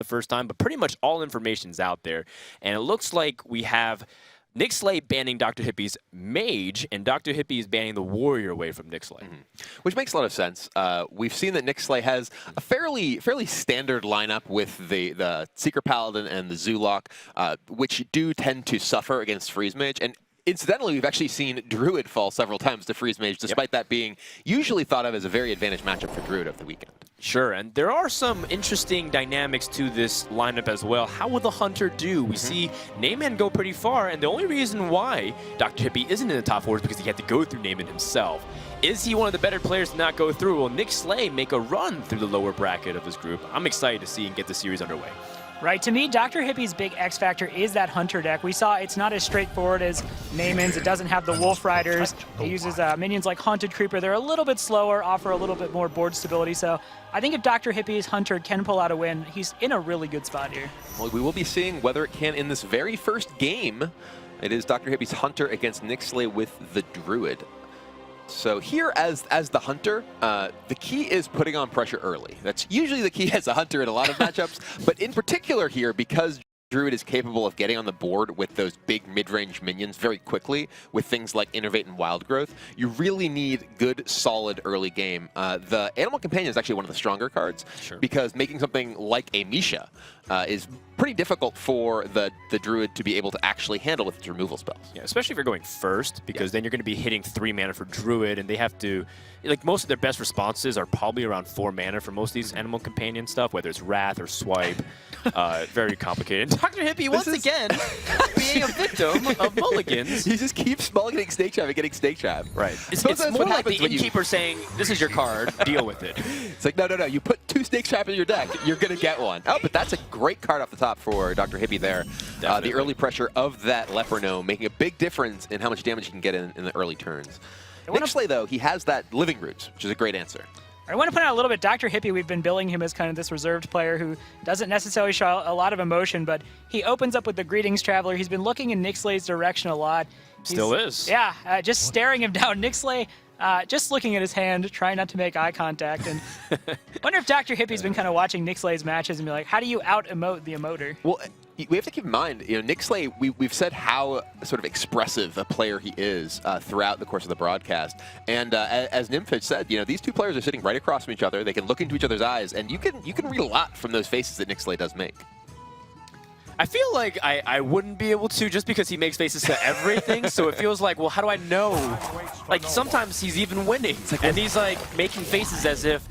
first time, but pretty much all information's out there. And it looks like we have Nicslay banning DrHippi's Mage, and DrHippi is banning the Warrior away from Nicslay. Which makes a lot of sense. We've seen that Nicslay has a fairly standard lineup with the Seeker Paladin and the Zulok, which do tend to suffer against Freeze Mage. And incidentally, we've actually seen Druid fall several times to Freeze Mage, despite that being usually thought of as a very advantaged matchup for Druid of the weekend. Sure, and there are some interesting dynamics to this lineup as well. How will the Hunter do? We see Neyman go pretty far, and the only reason why DrHippi isn't in the top 4 is because he had to go through Neyman himself. Is he one of the better players to not go through? Will Nicslay make a run through the lower bracket of his group? I'm excited to see and get the series underway. Right, to me, DrHippi's big X factor is that Hunter deck. We saw it's not as straightforward as Neyman's. It doesn't have the Wolf Riders. It uses minions like Haunted Creeper. They're a little bit slower, offer a little bit more board stability. So I think if DrHippi's Hunter can pull out a win, he's in a really good spot here. Well, we will be seeing whether it can in this very first game. It is DrHippi's Hunter against Nicslay with the Druid. So here, as the Hunter, the key is putting on pressure early. That's usually the key as a Hunter in a lot of matchups, but in particular here, because Druid is capable of getting on the board with those big mid-range minions very quickly with things like Innervate and Wild Growth, you really need good, solid early game. The Animal Companion is actually one of the stronger cards, because making something like a Misha is pretty difficult for the Druid to be able to actually handle with its removal spells. Yeah, especially if you're going first, because then you're going to be hitting 3 mana for Druid, and they have to, like, most of their best responses are probably around 4 mana for most of these Animal Companion stuff, whether it's Wrath or Swipe. Very complicated. And DrHippi, once again, being a victim of mulligans. He just keeps mulliganing Snake Trap and getting Snake Trap. Right. It's more like the Innkeeper saying, this is your card, deal with it. It's like, no, you put 2 Snake Trap in your deck, you're going to get one. Oh, but that's a great card off the top for DrHippi there. The early pressure of that Leper Gnome making a big difference in how much damage he can get in the early turns. Nicslay, though, he has that Living Roots, which is a great answer. I want to point out a little bit, DrHippi, we've been billing him as kind of this reserved player who doesn't necessarily show a lot of emotion, but he opens up with the Greetings Traveler. He's been looking in Nixlay's direction a lot. Still is. Yeah, just staring him down. Nicslay, just looking at his hand, trying not to make eye contact. And I wonder if DrHippi's been kind of watching Nixlay's matches and be like, how do you out-emote the emoter? Well, we have to keep in mind, Nicslay, we've said how sort of expressive a player he is throughout the course of the broadcast. And as Nimfich said, these two players are sitting right across from each other. They can look into each other's eyes, and you can read a lot from those faces that Nicslay does make. I feel like I wouldn't be able to just because he makes faces to everything. So it feels like, well, how do I know? Like, sometimes he's even winning. And he's, like, making faces as if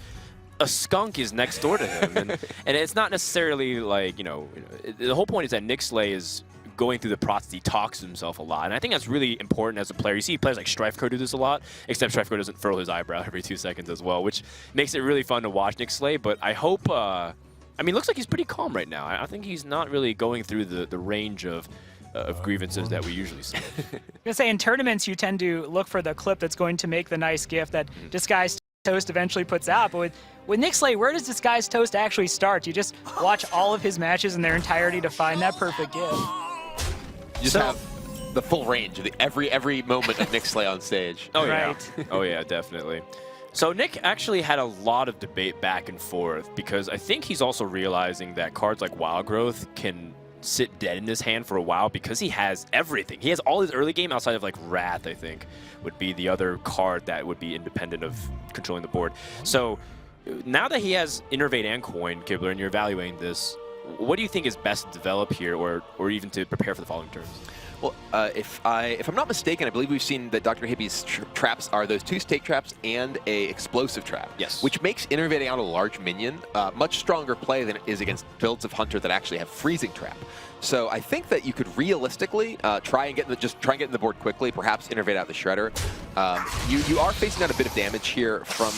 a skunk is next door to him. And it's not necessarily like, the whole point is that Nicslay is going through the process. He talks to himself a lot. And I think that's really important as a player. You see players like Strifeco do this a lot, except Strifeco doesn't furl his eyebrow every 2 seconds as well, which makes it really fun to watch Nicslay. But I hope... I mean, it looks like he's pretty calm right now. I think he's not really going through the range of grievances that we usually see. I was going to say, in tournaments, you tend to look for the clip that's going to make the nice gift that Disguised Toast eventually puts out. But with Nicslay, where does Disguised Toast actually start? You just watch all of his matches in their entirety to find that perfect gift. You just have the full range of every moment of Nicslay on stage. Oh, right. Yeah. Oh, yeah, definitely. So Nick actually had a lot of debate back and forth because I think he's also realizing that cards like Wild Growth can sit dead in his hand for a while because he has everything. He has all his early game outside of like Wrath, I think, would be the other card that would be independent of controlling the board. So now that he has Innervate and Coin, Kibler, and you're evaluating this, what do you think is best to develop here or even to prepare for the following turns? Well, if I'm not mistaken, I believe we've seen that DrHippi's traps are those 2 Stake Traps and a Explosive Trap. Yes. Which makes innervating out a large minion much stronger play than it is against builds of Hunter that actually have Freezing Trap. So I think that you could realistically try and get in the board quickly, perhaps innervate out the Shredder. You are facing out a bit of damage here from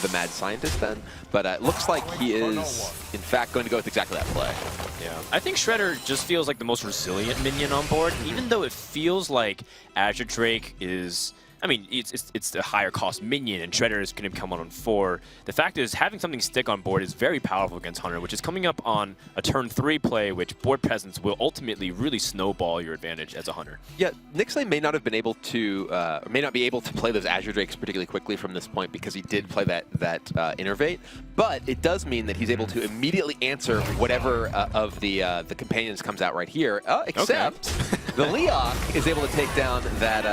the Mad Scientist then, but it looks like he is, in fact, going to go with exactly that play. Yeah, I think Shredder just feels like the most resilient minion on board, even though it feels like Azure Drake is I mean, it's a higher cost minion, and Shredder is going to come on 4. The fact is, having something stick on board is very powerful against Hunter, which is coming up on a turn 3 play, which board presence will ultimately really snowball your advantage as a Hunter. Yeah, Nicslay may not have been able to, may not be able to play those Azure Drakes particularly quickly from this point because he did play that Innervate, but it does mean that he's able to immediately answer whatever of the companions comes out right here, except the Leok is able to take down that...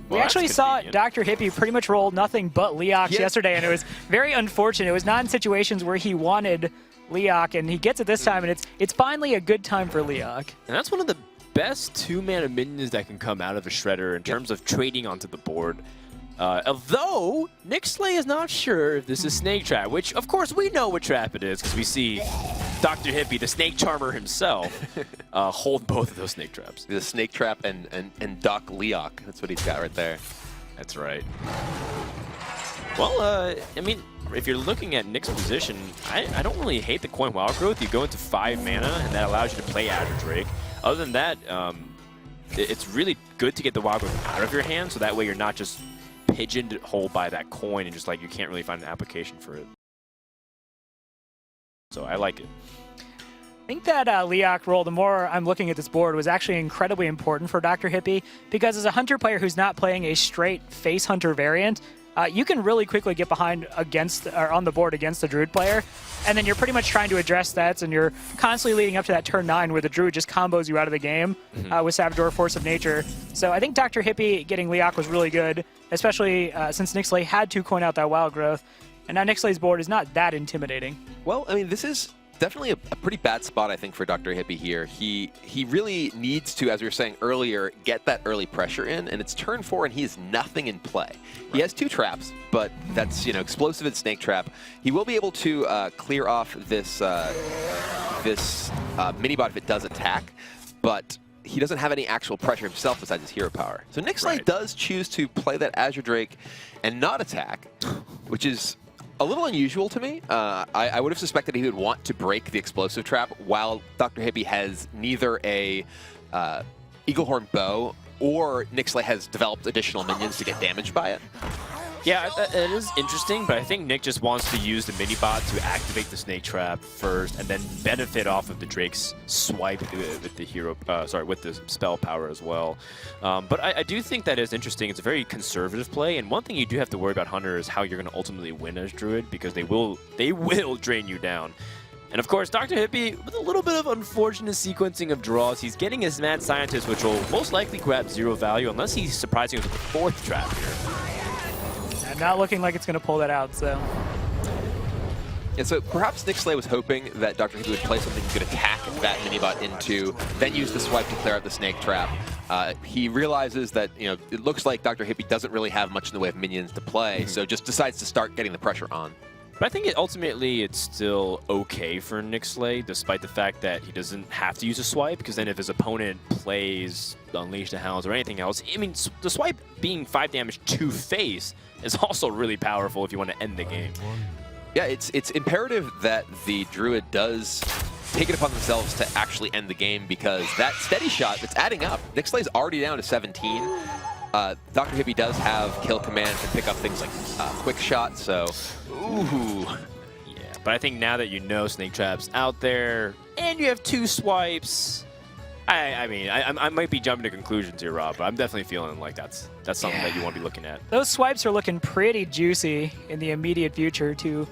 We actually saw DrHippi pretty much roll nothing but Leoks yesterday, and it was very unfortunate. It was not in situations where he wanted Leok, and he gets it this time, and it's finally a good time for Leok. And that's one of the best 2-mana minions that can come out of a Shredder in terms of trading onto the board. Although, Nicslay is not sure if this is Snake Trap, which, of course, we know what trap it is, because we see DrHippi, the Snake Charmer himself, hold both of those Snake Traps. The Snake Trap and Doc Leok. That's what he's got right there. That's right. Well, I mean, if you're looking at Nick's position, I don't really hate the Coin Wild Growth. You go into 5 mana, and that allows you to play Azure Drake. Other than that, it's really good to get the Wild Growth out of your hand, so that way you're not just pigeonholed by that coin and just like you can't really find an application for it. So I like it. I think that Leok roll, the more I'm looking at this board, was actually incredibly important for DrHippi because as a Hunter player who's not playing a straight face Hunter variant, you can really quickly get behind against or on the board against the Druid player, and then you're pretty much trying to address that, and you're constantly leading up to that turn 9 where the Druid just combos you out of the game with Savage Force of Nature. So I think DrHippi getting Leok was really good, especially since Nicslay had to coin out that Wild Growth, and now Nixlay's board is not that intimidating. Well, I mean, this is definitely a pretty bad spot, I think, for DrHippi here. He really needs to, as we were saying earlier, get that early pressure in, and it's turn 4 and he has nothing in play. Right. He has 2 traps, but that's, Explosive and Snake Trap. He will be able to clear off this mini-bot if it does attack, but he doesn't have any actual pressure himself besides his hero power. So Nicslay does choose to play that Azure Drake and not attack, which is a little unusual to me. I would have suspected he would want to break the Explosive Trap while DrHippi has neither a Eaglehorn Bow or Nicslay has developed additional minions to get damaged by it. Yeah, it is interesting, but I think Nick just wants to use the mini-bot to activate the Snake Trap first and then benefit off of the Drake's swipe with the hero, with the spell power as well. But I do think that is interesting. It's a very conservative play, and one thing you do have to worry about Hunter is how you're going to ultimately win as Druid, because they will drain you down. And of course, DrHippi, with a little bit of unfortunate sequencing of draws, he's getting his Mad Scientist, which will most likely grab 0 value unless he's surprising us with the 4th trap here. Not looking like it's going to pull that out, so... Yeah, so perhaps Nicslay was hoping that DrHippi would play something he could attack that mini-bot into, then use the swipe to clear out the Snake Trap. He realizes that, it looks like DrHippi doesn't really have much in the way of minions to play, so just decides to start getting the pressure on. But I think ultimately it's still okay for Nicslay, despite the fact that he doesn't have to use a swipe, because then if his opponent plays Unleash the Hounds or anything else, I mean, the swipe being 5 damage to face is also really powerful if you want to end the game. Yeah, it's imperative that the Druid does take it upon themselves to actually end the game, because that steady shot, it's adding up. Nixlay's already down to 17. DrHippi does have kill command to pick up things like quick shot, so ooh. Yeah, but I think now that you know Snake Trap's out there and you have 2 swipes, I mean, I might be jumping to conclusions here, Rob, but I'm definitely feeling like that's something that you want to be looking at. Those swipes are looking pretty juicy in the immediate future to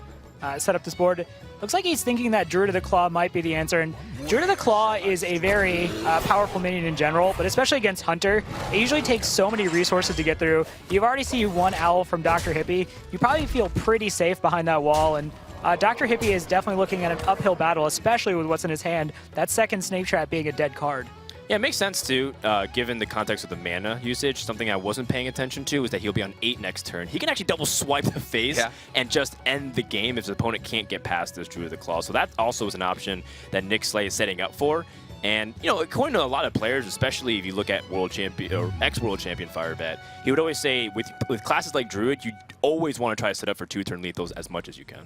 set up this board. Looks like he's thinking that Druid of the Claw might be the answer, and Druid of the Claw is a very powerful minion in general, but especially against Hunter, it usually takes so many resources to get through. You've already seen 1 owl from DrHippi. You probably feel pretty safe behind that wall, and DrHippi is definitely looking at an uphill battle, especially with what's in his hand, that second Snake Trap being a dead card. Yeah, it makes sense too, given the context of the mana usage. Something I wasn't paying attention to is that he'll be on 8 next turn. He can actually double swipe the face and just end the game if his opponent can't get past this Druid of the Claw. So that also is an option that Nicslay is setting up for. And, according to a lot of players, especially if you look at World Champion or ex-World Champion Firebat, he would always say with classes like Druid, you always want to try to set up for 2-turn lethals as much as you can.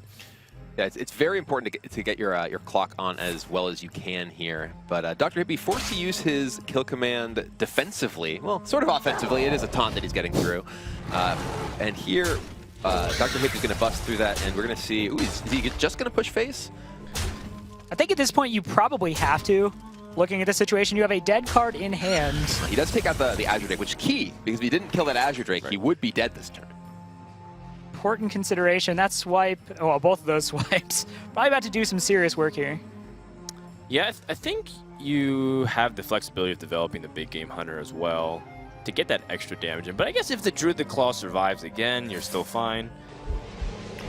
Yeah, it's very important to get your clock on as well as you can here. But DrHippi forced to use his kill command defensively. Well, sort of offensively. It is a taunt that he's getting through. And here, DrHippi is going to bust through that, and we're going to see... Ooh, is he just going to push face? I think at this point you probably have to. Looking at the situation, you have a dead card in hand. He does take out the Azure Drake, which is key, because if he didn't kill that Azure Drake, he would be dead this turn. Important consideration. That swipe, well, both of those swipes, probably about to do some serious work here. Yeah, I think you have the flexibility of developing the big game hunter as well to get that extra damage in. But I guess if the Druid the Claw survives again, you're still fine.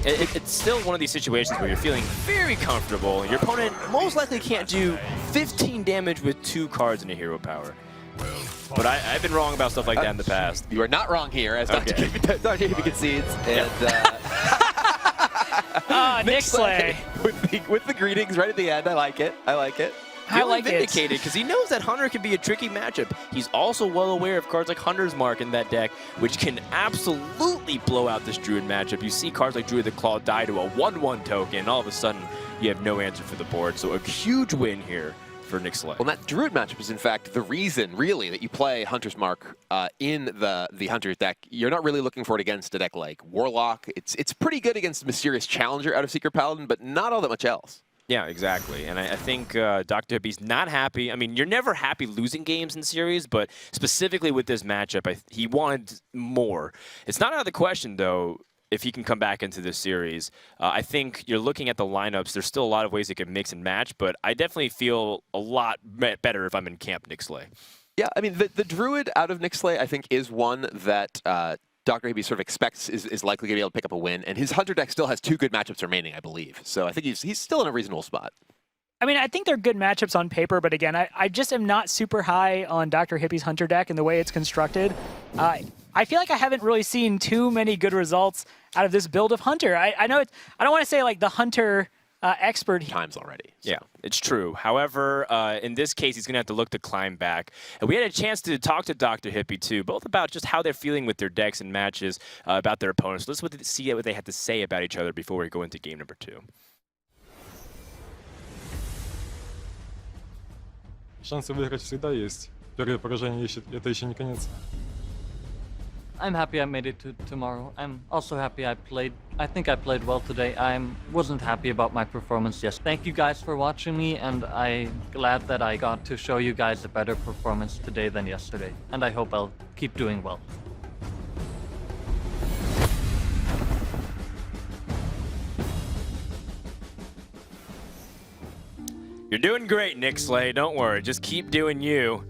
It's still one of these situations where you're feeling very comfortable. Your opponent most likely can't do 15 damage with 2 cards in a hero power. But I've been wrong about stuff like that in the past. You are not wrong here, as DrHippi concedes. And Nicslay. With the greetings right at the end. I like it. I like it. Feeling vindicated because he knows that Hunter can be a tricky matchup. He's also well aware of cards like Hunter's Mark in that deck, which can absolutely blow out this Druid matchup. You see cards like Druid the Claw die to a 1/1 token, and all of a sudden you have no answer for the board. So a huge win here for Nicslay. Well, that Druid matchup is in fact the reason, really, that you play Hunter's Mark in the Hunter's deck. You're not really looking for it against a deck like Warlock. It's pretty good against Mysterious Challenger out of Secret Paladin, but not all that much else. Yeah, exactly. And I think DrHippi's not happy. I mean, you're never happy losing games in series, but specifically with this matchup, he wanted more. It's not out of the question, though, if he can come back into this series. I think you're looking at the lineups. There's still a lot of ways it can mix and match, but I definitely feel a lot better if I'm in Camp Nicslay. Yeah, I mean, the Druid out of Nicslay, I think, is one that DrHippi sort of expects is likely going to be able to pick up a win, and his Hunter deck still has 2 good matchups remaining, I believe. So I think he's still in a reasonable spot. I mean, I think they're good matchups on paper, but again, I just am not super high on DrHippi's Hunter deck and the way it's constructed. I feel like I haven't really seen too many good results out of this build of Hunter. I know I don't want to say like the Hunter expert times already. So. Yeah, it's true. However, in this case, he's going to have to look to climb back. And we had a chance to talk to DrHippi, too, both about just how they're feeling with their decks and matches, about their opponents. Let's see what they had to say about each other before we go into game number 2. Шансы выиграть всегда есть. Первое поражение это еще не конец. I'm happy I made it to tomorrow. I'm also happy I think I played well today. I wasn't happy about my performance yesterday. Thank you guys for watching me, and I'm glad that I got to show you guys a better performance today than yesterday. And I hope I'll keep doing well. You're doing great, Nicslay. Don't worry. Just keep doing you.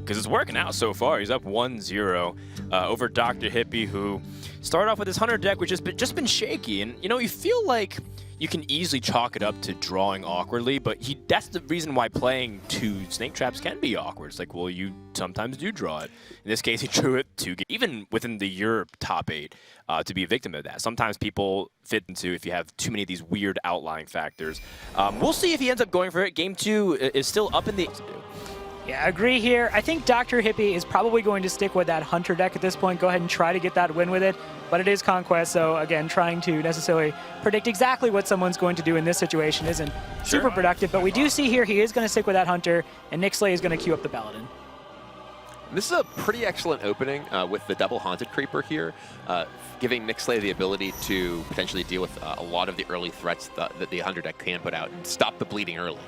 Because it's working out so far. He's up 1-0 over DrHippi, who started off with his Hunter deck, which has just been shaky. And, you know, you feel like you can easily chalk it up to drawing awkwardly, but that's the reason why playing 2 Snake Traps can be awkward. It's like, well, you sometimes do draw it. In this case, he drew it 2 games, even within the Europe top 8, to be a victim of that. Sometimes people fit into if you have too many of these weird outlying factors. We'll see if he ends up going for it. Game 2 is still up in the... Yeah, I agree here. I think DrHippi is probably going to stick with that Hunter deck at this point. Go ahead and try to get that win with it. But it is Conquest, so again, trying to necessarily predict exactly what someone's going to do in this situation isn't super productive. But we do see here he is going to stick with that Hunter, and Nicslay is going to queue up the Paladin. This is a pretty excellent opening with the double Haunted Creeper here, giving Nicslay the ability to potentially deal with a lot of the early threats that the Hunter deck can put out and stop the bleeding early.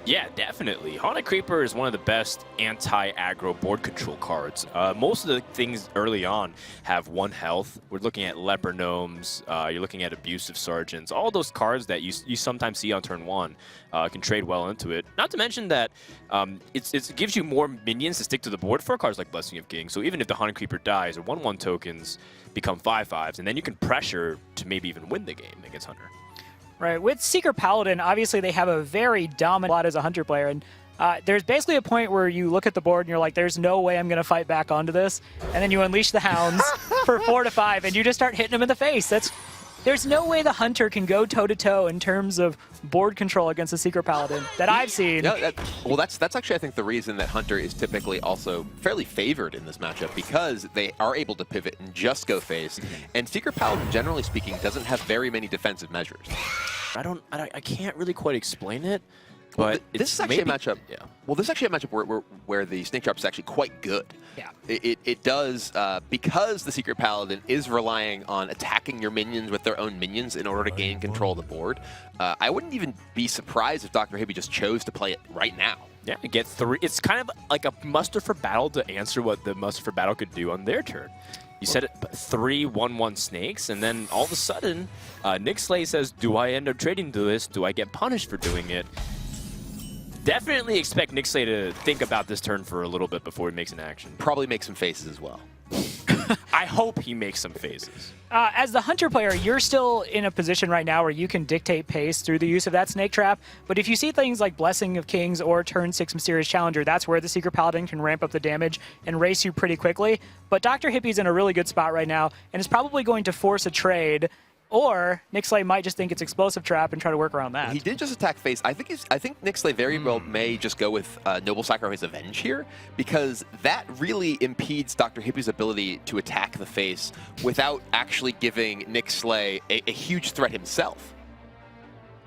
Yeah, definitely. Haunted Creeper is one of the best anti-aggro board control cards. Most of the things early on have 1 health. We're looking at Leper Gnomes, you're looking at Abusive Sergeants. All those cards that you sometimes see on turn 1 can trade well into it. Not to mention that it gives you more minions to stick to the board for cards like Blessing of Kings. So even if the Haunted Creeper dies, or 1/1 tokens become 5/5s, and then you can pressure to maybe even win the game against Hunter. Right, with Secret Paladin, obviously they have a very dominant lot as a Hunter player, and there's basically a point where you look at the board and you're like, there's no way I'm going to fight back onto this, and then you unleash the Hounds for 4 to 5, and you just start hitting them in the face. There's no way the Hunter can go toe-to-toe in terms of board control against a Secret Paladin that I've seen. Yeah, well, that's actually, I think, the reason that Hunter is typically also fairly favored in this matchup, because they are able to pivot and just go face. And Secret Paladin, generally speaking, doesn't have very many defensive measures. I can't really quite explain it. Well, But this is actually a matchup. Yeah. Well, this is actually a matchup where the Snake Trap is actually quite good. Yeah. It does, because the Secret Paladin is relying on attacking your minions with their own minions in order to gain control of the board. I wouldn't even be surprised if DrHippi just chose to play it right now. Yeah, get 3. It's kind of like a muster for battle to answer what the muster for battle could do on their turn. You said it, 3 1/1 snakes, and then all of a sudden, Nicslay says, "Do I end up trading to this? Do I get punished for doing it?" Definitely expect Nicslay to think about this turn for a little bit before he makes an action. Probably make some faces as well. I hope he makes some phases. As the Hunter player, you're still in a position right now where you can dictate pace through the use of that Snake Trap. But if you see things like Blessing of Kings or Turn 6 Mysterious Challenger, that's where the Secret Paladin can ramp up the damage and race you pretty quickly. But DrHippi's in a really good spot right now and is probably going to force a trade. Or Nicslay might just think it's Explosive Trap and try to work around that. He did just attack face. I think Nicslay very well may just go with Noble Sacrifice Avenge here, because that really impedes DrHippi's ability to attack the face without actually giving Nicslay a huge threat himself.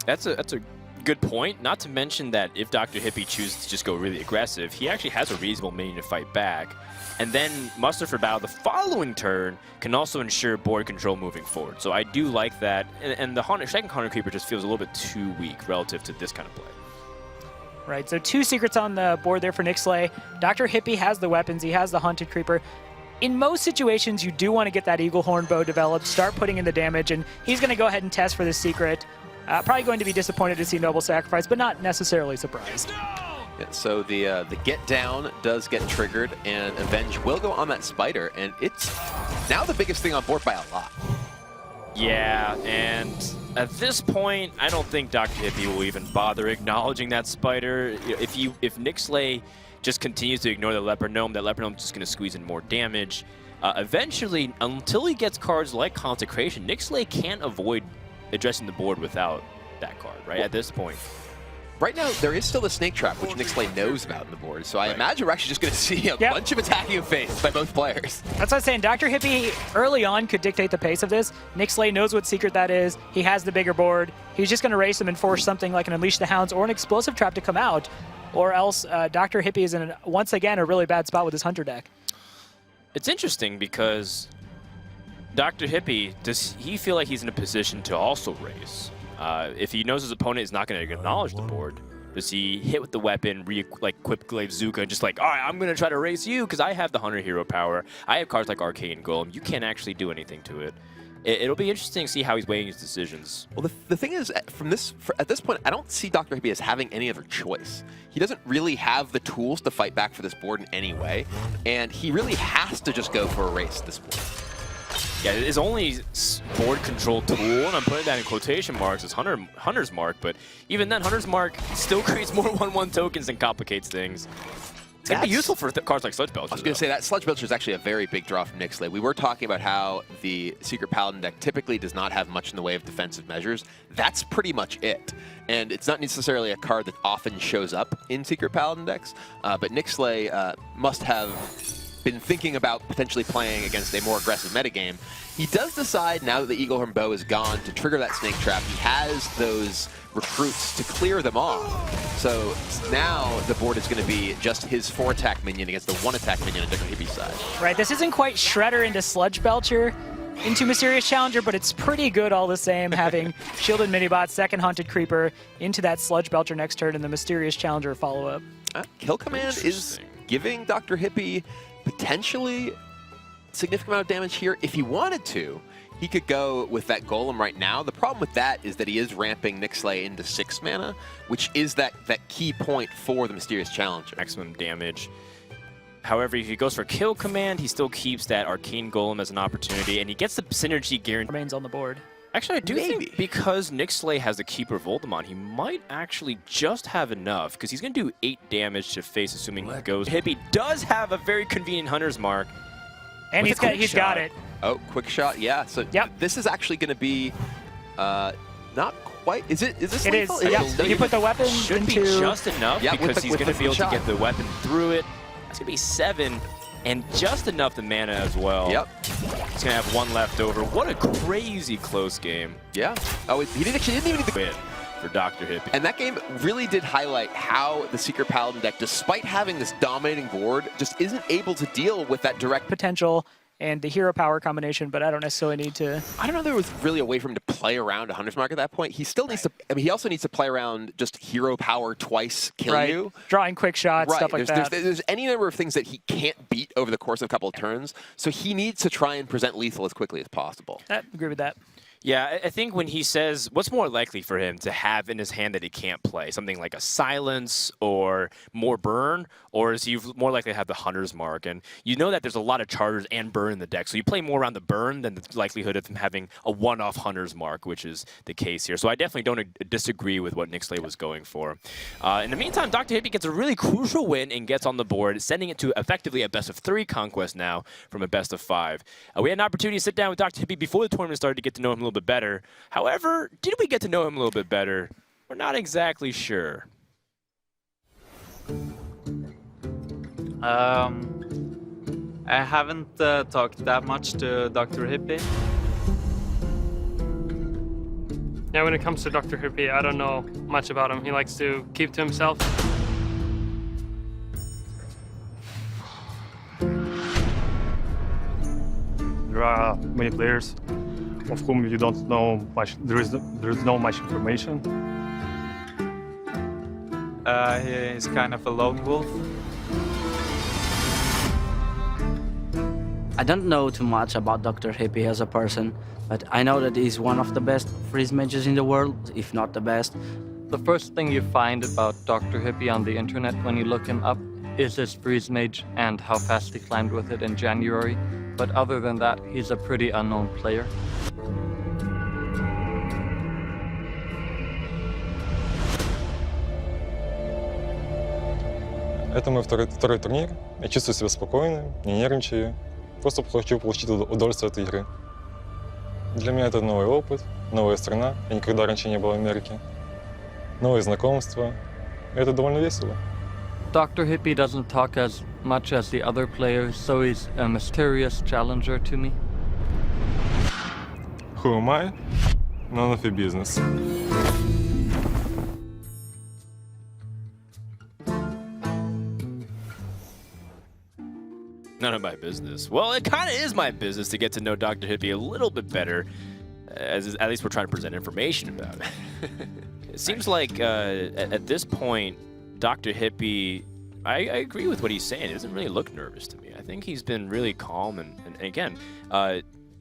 That's a good point. Not to mention that if DrHippi chooses to just go really aggressive, he actually has a reasonable minion to fight back. And then Muster for Battle the following turn can also ensure board control moving forward. So I do like that. And the second Hunter Creeper just feels a little bit too weak relative to this kind of play. Right, so 2 secrets on the board there for Nicslay. DrHippi has the weapons, he has the Hunted Creeper. In most situations, you do want to get that Eagle Horn bow developed, start putting in the damage, and he's going to go ahead and test for this secret. Probably going to be disappointed to see Noble Sacrifice, but not necessarily surprised. Yeah, so the get down does get triggered, and Avenge will go on that Spider, and it's now the biggest thing on board by a lot. Yeah, and at this point, I don't think DrHippi will even bother acknowledging that Spider. If Nicslay just continues to ignore the Leopard Gnome, that Leopard Gnome is just going to squeeze in more damage. Eventually, until he gets cards like Consecration, Nicslay can't avoid addressing the board without that card, right? At this point. Right now, there is still a Snake Trap, which Nicslay knows about in the board, so I imagine we're actually just going to see a bunch of attacking of face by both players. That's what I'm saying. DrHippi early on could dictate the pace of this. Nicslay knows what secret that is. He has the bigger board. He's just going to race him and force something like an Unleash the Hounds or an Explosive Trap to come out, or else DrHippi is in, once again, a really bad spot with his Hunter deck. It's interesting because DrHippi, does he feel like he's in a position to also race? If he knows his opponent is not going to acknowledge the board, does he hit with the weapon, Quip Glaive Zuka, and just like, all right, I'm going to try to race you because I have the Hunter hero power. I have cards like Arcane Golem. You can't actually do anything to it. It'll be interesting to see how he's weighing his decisions. Well, the thing is, at this point, I don't see DrHippi as having any other choice. He doesn't really have the tools to fight back for this board in any way, and he really has to just go for a race at this point. Yeah, his only board control tool, and I'm putting that in quotation marks, is Hunter's Mark, but even then, Hunter's Mark still creates more 1/1 tokens and complicates things. It's going to be useful for cards like Sludge Belcher. I was going to say that Sludge Belcher is actually a very big draw from Nicslay. We were talking about how the Secret Paladin deck typically does not have much in the way of defensive measures. That's pretty much it. And it's not necessarily a card that often shows up in Secret Paladin decks, but Nicslay must have been thinking about potentially playing against a more aggressive metagame. He does decide, now that the Eagle Horn Bow is gone, to trigger that Snake Trap. He has those recruits to clear them off. So now the board is going to be just his 4-attack minion against the 1-attack minion on DrHippi's side. Right, this isn't quite Shredder into Sludge Belcher into Mysterious Challenger, but it's pretty good all the same, having Shielded Minibot, second Hunted Creeper, into that Sludge Belcher next turn, and the Mysterious Challenger follow-up. Kill Command is giving DrHippi potentially significant amount of damage here. If he wanted to, he could go with that Golem right now. The problem with that is that he is ramping Nicslay into 6 mana, which is that key point for the Mysterious Challenger. Maximum damage. However, if he goes for Kill Command, he still keeps that Arcane Golem as an opportunity, and he gets the synergy guarantee. Remains on the board. Actually, I do think because Nicslay has the Keeper of Voldemort, he might actually just have enough, because he's going to do 8 damage to face, assuming he goes. Hippie does have a very convenient Hunter's Mark. And he's got it. Oh, quick shot, yeah. So this is actually going to be not quite. Is this lethal? It is. Yeah. You put the weapon should into be just enough because he's going to be able to get the weapon through it. That's going to be 7 and just enough the mana as well. Yep. He's going to have one left over. What a crazy close game. Yeah. Oh, he didn't even need the Win for DrHippi. And that game really did highlight how the Secret Paladin deck, despite having this dominating board, just isn't able to deal with that direct Potential and the hero power combination, but I don't necessarily need to. I don't know. There was really a way for him to play around a Hunter's Mark at that point. He still needs to. I mean, he also needs to play around just hero power twice, kill you, drawing quick shots, stuff like that. There's any number of things that he can't beat over the course of a couple of turns. So he needs to try and present lethal as quickly as possible. I agree with that. Yeah, I think when he says, what's more likely for him to have in his hand that he can't play? Something like a Silence or more Burn? Or is he more likely to have the Hunter's Mark? And you know that there's a lot of Chargers and Burn in the deck, so you play more around the Burn than the likelihood of him having a one-off Hunter's Mark, which is the case here. So I definitely don't disagree with what Nicslay was going for. In the meantime, DrHippi gets a really crucial win and gets on the board, sending it to effectively a best-of-3 conquest now from a best-of-5. We had an opportunity to sit down with DrHippi before the tournament started to get to know him a little bit better. However, did we get to know him a little bit better? We're not exactly sure. I haven't talked that much to DrHippi. Yeah, when it comes to DrHippi, I don't know much about him. He likes to keep to himself. There are many players of whom you don't know much. There is no much information. He's kind of a lone wolf. I don't know too much about DrHippi as a person, but I know that he's one of the best freeze mages in the world, if not the best. The first thing you find about DrHippi on the internet when you look him up is his freeze mage and how fast he climbed with it in January. But other than that, he's a pretty unknown player. Это мой второй турнир. Я чувствую себя спокойно, не нервничаю. Просто хочу получить удовольствие от игры. Для меня это новый опыт, новая страна. Я никогда раньше не был в Америке. Новые знакомства. Это довольно весело. DrHippi doesn't talk as much as the other players, so he's a mysterious challenger to me. Who am I? None of your business. None of my business. Well, it kind of is my business to get to know DrHippi a little bit better, as at least we're trying to present information about it. It seems like at this point, DrHippi, I agree with what he's saying. He doesn't really look nervous to me. I think he's been really calm, and again,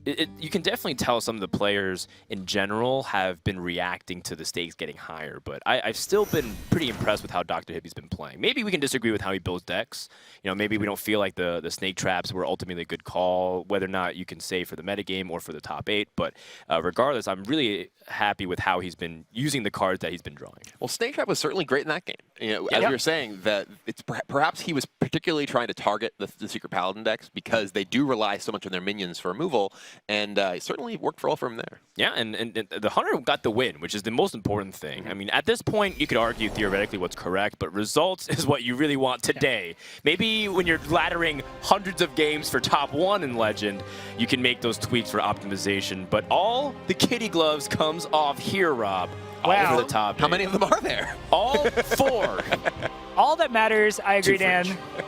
you can definitely tell some of the players in general have been reacting to the stakes getting higher, but I've still been pretty impressed with how DrHippi's been playing. Maybe we can disagree with how he builds decks. You know, maybe we don't feel like the snake traps were ultimately a good call, whether or not you can say for the metagame or for the top 8, but regardless, I'm really happy with how he's been using the cards that he's been drawing. Well, Snake Trap was certainly great in that game. You know, as we were saying, that it's perhaps he was particularly trying to target the Secret Paladin decks because they do rely so much on their minions for removal, and it certainly worked well for him there. Yeah, and the Hunter got the win, which is the most important thing. I mean, at this point, you could argue theoretically what's correct, but results is what you really want today. Maybe when you're laddering hundreds of games for top 1 in Legend, you can make those tweaks for optimization, but all the kitty gloves comes off here, Rob. Wow. All for the top 8. How many of them are there? All 4. All that matters, I agree, Dan,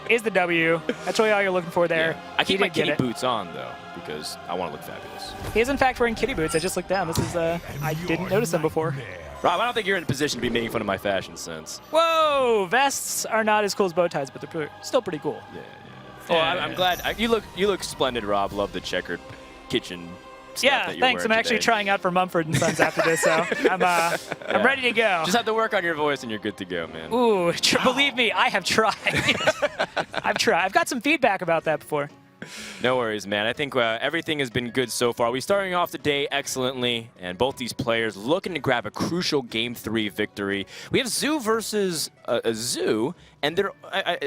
is the W. That's really all you're looking for there. Yeah. I keep my kitty it. boots on, though, because I want to look fabulous. He is, in fact, wearing kitty boots. I just looked down. This is, I didn't notice them before. Rob, I don't think you're in a position to be making fun of my fashion sense. Whoa! Vests are not as cool as bow ties, but they're still pretty cool. Yeah. Oh, I'm glad. You look splendid, Rob. Love the checkered kitchen stuff Yeah, that you're thanks. I'm wearing actually today. trying out for Mumford & Sons after this, so I'm ready to go. Just have to work on your voice and you're good to go, man. Ooh, believe me, I have tried. I've tried. I've got some feedback about that before. No worries, man. I think everything has been good so far. We're starting off the day excellently, and both these players looking to grab a crucial Game 3 victory. We have Zoo versus Zoo, and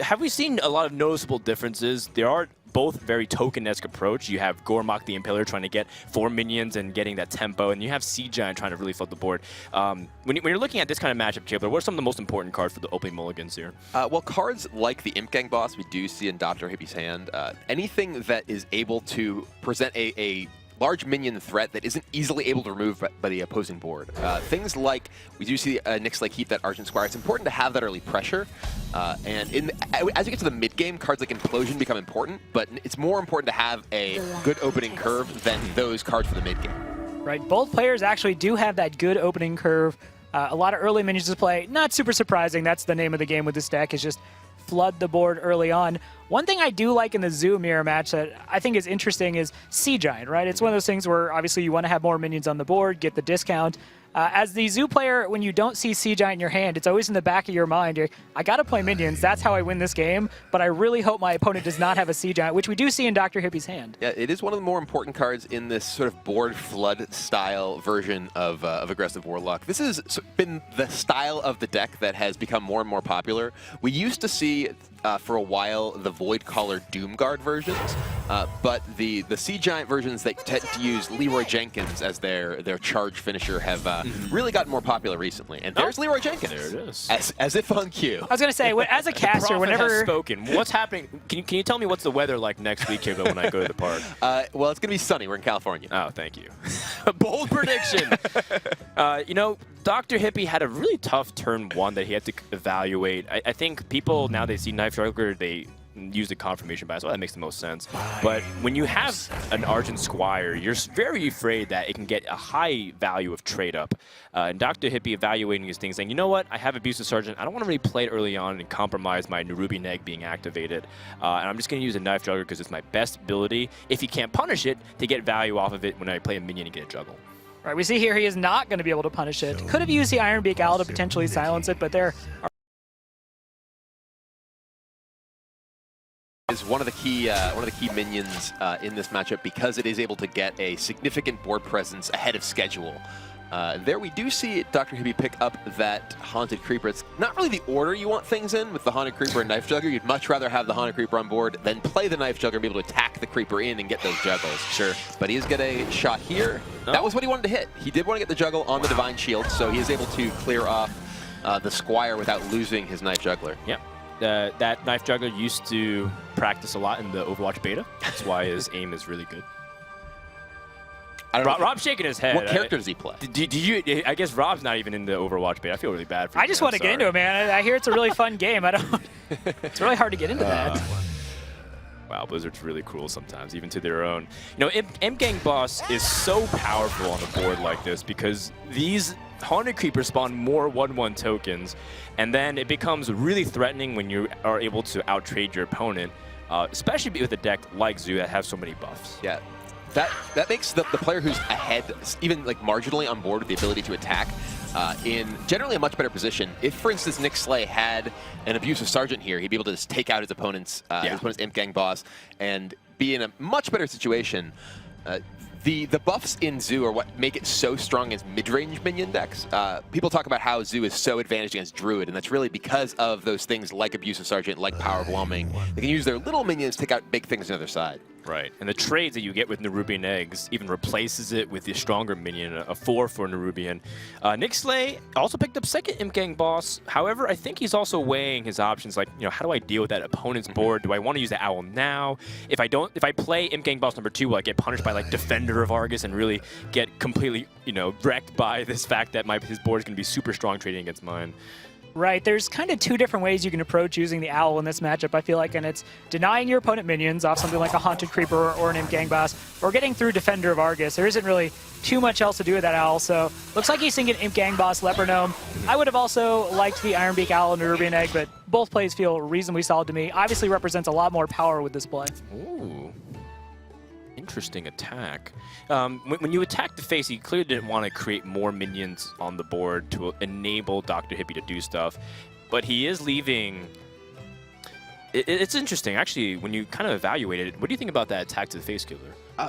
have we seen a lot of noticeable differences? There are both very token-esque approach. You have Gormok the Impaler trying to get 4 minions and getting that tempo, and you have Sea Giant trying to really flood the board. When you're looking at this kind of matchup, Chibler, what are some of the most important cards for the opening mulligans here? Well, cards like the Imp Gang boss we do see in DrHippi's hand. Anything that is able to present a large minion threat that isn't easily able to remove by the opposing board. Things like, we do see Nicslay keep that Argent Squire. It's important to have that early pressure. And as you get to the mid-game, cards like Implosion become important, but it's more important to have a good opening curve than those cards for the mid-game. Right, both players actually do have that good opening curve. A lot of early minions to play. Not super surprising. That's the name of the game with this deck, is just flood the board early on. One thing I do like in the Zoo mirror match that I think is interesting is Sea Giant, right? It's one of those things where obviously you want to have more minions on the board, get the discount. As the Zoo player, when you don't see Sea Giant in your hand, it's always in the back of your mind. I got to play minions. That's how I win this game. But I really hope my opponent does not have a Sea Giant, which we do see in DrHippi's hand. Yeah, it is one of the more important cards in this sort of board flood style version of aggressive Warlock. This has been the style of the deck that has become more and more popular. We used to see for a while the Void Caller Doomguard versions, but the Sea Giant versions that tend to use Leroy Jenkins as their charge finisher have really gotten more popular recently. And there's Leroy Jenkins. There it is. As if on cue. I was going to say, as a caster, Prophet whenever... has spoken. What's happening? Can you tell me what's the weather like next week here, though, when I go to the park? Well, it's going to be sunny. We're in California. Oh, thank you. Bold prediction. You know, DrHippi had a really tough turn 1 that he had to evaluate. I think people, now they see Knife Juggler, they use the confirmation bias. Well, that makes the most sense. But when you have an Argent Squire, you're very afraid that it can get a high value of trade up. And DrHippi evaluating his things, saying, you know what, I have Abusive Sergeant. I don't want to really play it early on and compromise my Nerubian Egg being activated. And I'm just going to use a Knife Juggler because it's my best ability, if he can't punish it, to get value off of it when I play a minion and get a juggle. Right, we see here he is not going to be able to punish it. Could have used the Ironbeak Owl to potentially silence it, but there are... Is one of the key minions in this matchup because it is able to get a significant board presence ahead of schedule. There we do see DrHippi pick up that Haunted Creeper. It's not really the order you want things in with the Haunted Creeper and Knife Juggler. You'd much rather have the Haunted Creeper on board than play the Knife Juggler and be able to attack the Creeper in and get those juggles. Sure. But he is get a shot here. Oh. That was what he wanted to hit. He did want to get the juggle on the Divine Shield, so he is able to clear off the Squire without losing his Knife Juggler. Yep. That Knife Juggler used to practice a lot in the Overwatch beta. That's why his aim is really good. Rob's shaking his head. What character does he play? I guess Rob's not even in the Overwatch beta. I feel really bad for you. I just want to get into it, man. I hear it's a really fun game. It's really hard to get into that. Wow, Blizzard's really cruel sometimes, even to their own. You know, Imp Gang Boss is so powerful on a board like this because these Haunted Creepers spawn more 1/1 tokens, and then it becomes really threatening when you are able to outtrade your opponent, especially with a deck like Zoo that has so many buffs. Yeah. That makes the player who's ahead, even like marginally on board with the ability to attack, in generally a much better position. If, for instance, Nicslay had an Abusive Sergeant here, he'd be able to just take out his opponent's Imp Gang boss and be in a much better situation. The buffs in Zoo are what make it so strong as mid-range minion decks. People talk about how Zoo is so advantaged against Druid, and that's really because of those things like Abusive Sergeant, like Power Overwhelming. They can use their little minions to take out big things on the other side. Right, and the trades that you get with Nerubian Eggs even replaces it with the stronger minion, a 4 for Nerubian. Nicslay also picked up second Imp Gang boss. However, I think he's also weighing his options, like, you know, how do I deal with that opponent's board? Do I want to use the Owl now? If I play Imp Gang boss number 2, will I get punished by like Defender of Argus and really get completely, you know, wrecked by this fact that his board is going to be super strong trading against mine? Right, there's kind of 2 different ways you can approach using the Owl in this matchup, I feel like, and it's denying your opponent minions off something like a Haunted Creeper or an Imp Gang Boss, or getting through Defender of Argus. There isn't really too much else to do with that Owl, so looks like he's thinking Imp Gang Boss, Leper Gnome. I would have also liked the Ironbeak Owl and Nerubian Egg, but both plays feel reasonably solid to me. Obviously represents a lot more power with this play. Ooh. Interesting attack. When you attack the face, he clearly didn't want to create more minions on the board to enable DrHippi to do stuff, but he is leaving... It's interesting, actually, when you kind of evaluate it. What do you think about that attack to the face killer?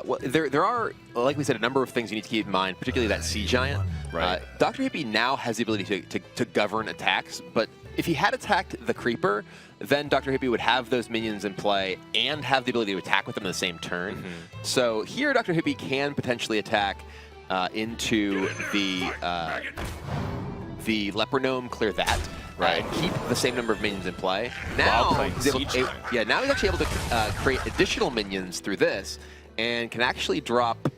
Well, there are, like we said, a number of things you need to keep in mind, particularly that Sea Giant. Right. DrHippi now has the ability to govern attacks, but if he had attacked the Creeper, then DrHippi would have those minions in play and have the ability to attack with them in the same turn. So here, DrHippi can potentially attack into the Leper Gnome, clear that, Right. and keep the same number of minions in play. Now he's able, now he's actually able to create additional minions through this, and can actually drop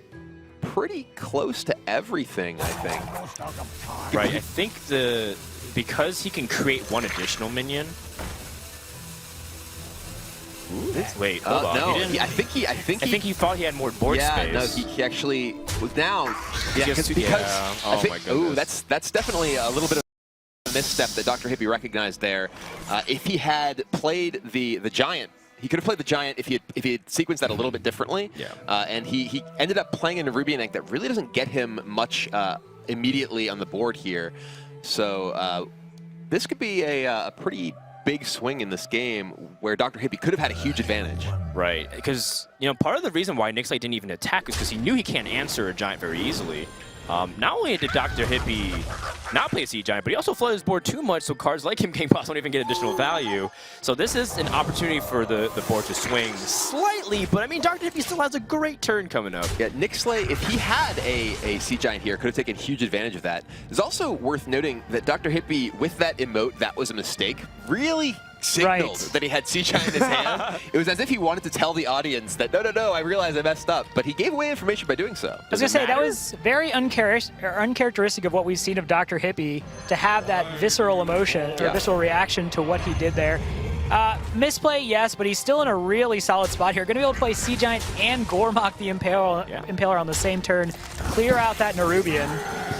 pretty close to everything, I think. Right, I think because he can create one additional minion. Wait, hold on. No, He didn't- I think he thought he had more board space. no, he actually was now. Yeah, Just- because yeah. I Oh think, my goodness. that's definitely a little bit of a misstep that DrHippi recognized there. If he had played the Giant, he could have played the Giant if he had sequenced that a little bit differently. Yeah. And he ended up playing a Nerubian Egg that really doesn't get him much immediately on the board here. So this could be a pretty big swing in this game where DrHippi could have had a huge advantage. Right, because part of the reason why Nicslay didn't even attack is because he knew he can't answer a Giant very easily. Not only did DrHippi not play a Sea Giant, but he also flooded his board too much, so cards like him King Boss don't even get additional value. So this is an opportunity for the board to swing slightly, but I mean, DrHippi still has a great turn coming up. Yeah, Nicslay, if he had a Sea Giant here, could have taken huge advantage of that. It's also worth noting that DrHippi, with that emote, that was a mistake, really signaled that he had Sea Giant in his hand. It was as if he wanted to tell the audience that, no, I realize I messed up. But he gave away information by doing so. I was going to say, that was very uncharacteristic of what we've seen of DrHippi, to have that visceral emotion, or visceral reaction to what he did there. Misplay, yes, but he's still in a really solid spot here. Going to be able to play Sea Giant and Gormok the Impaler on the same turn, clear out that Nerubian.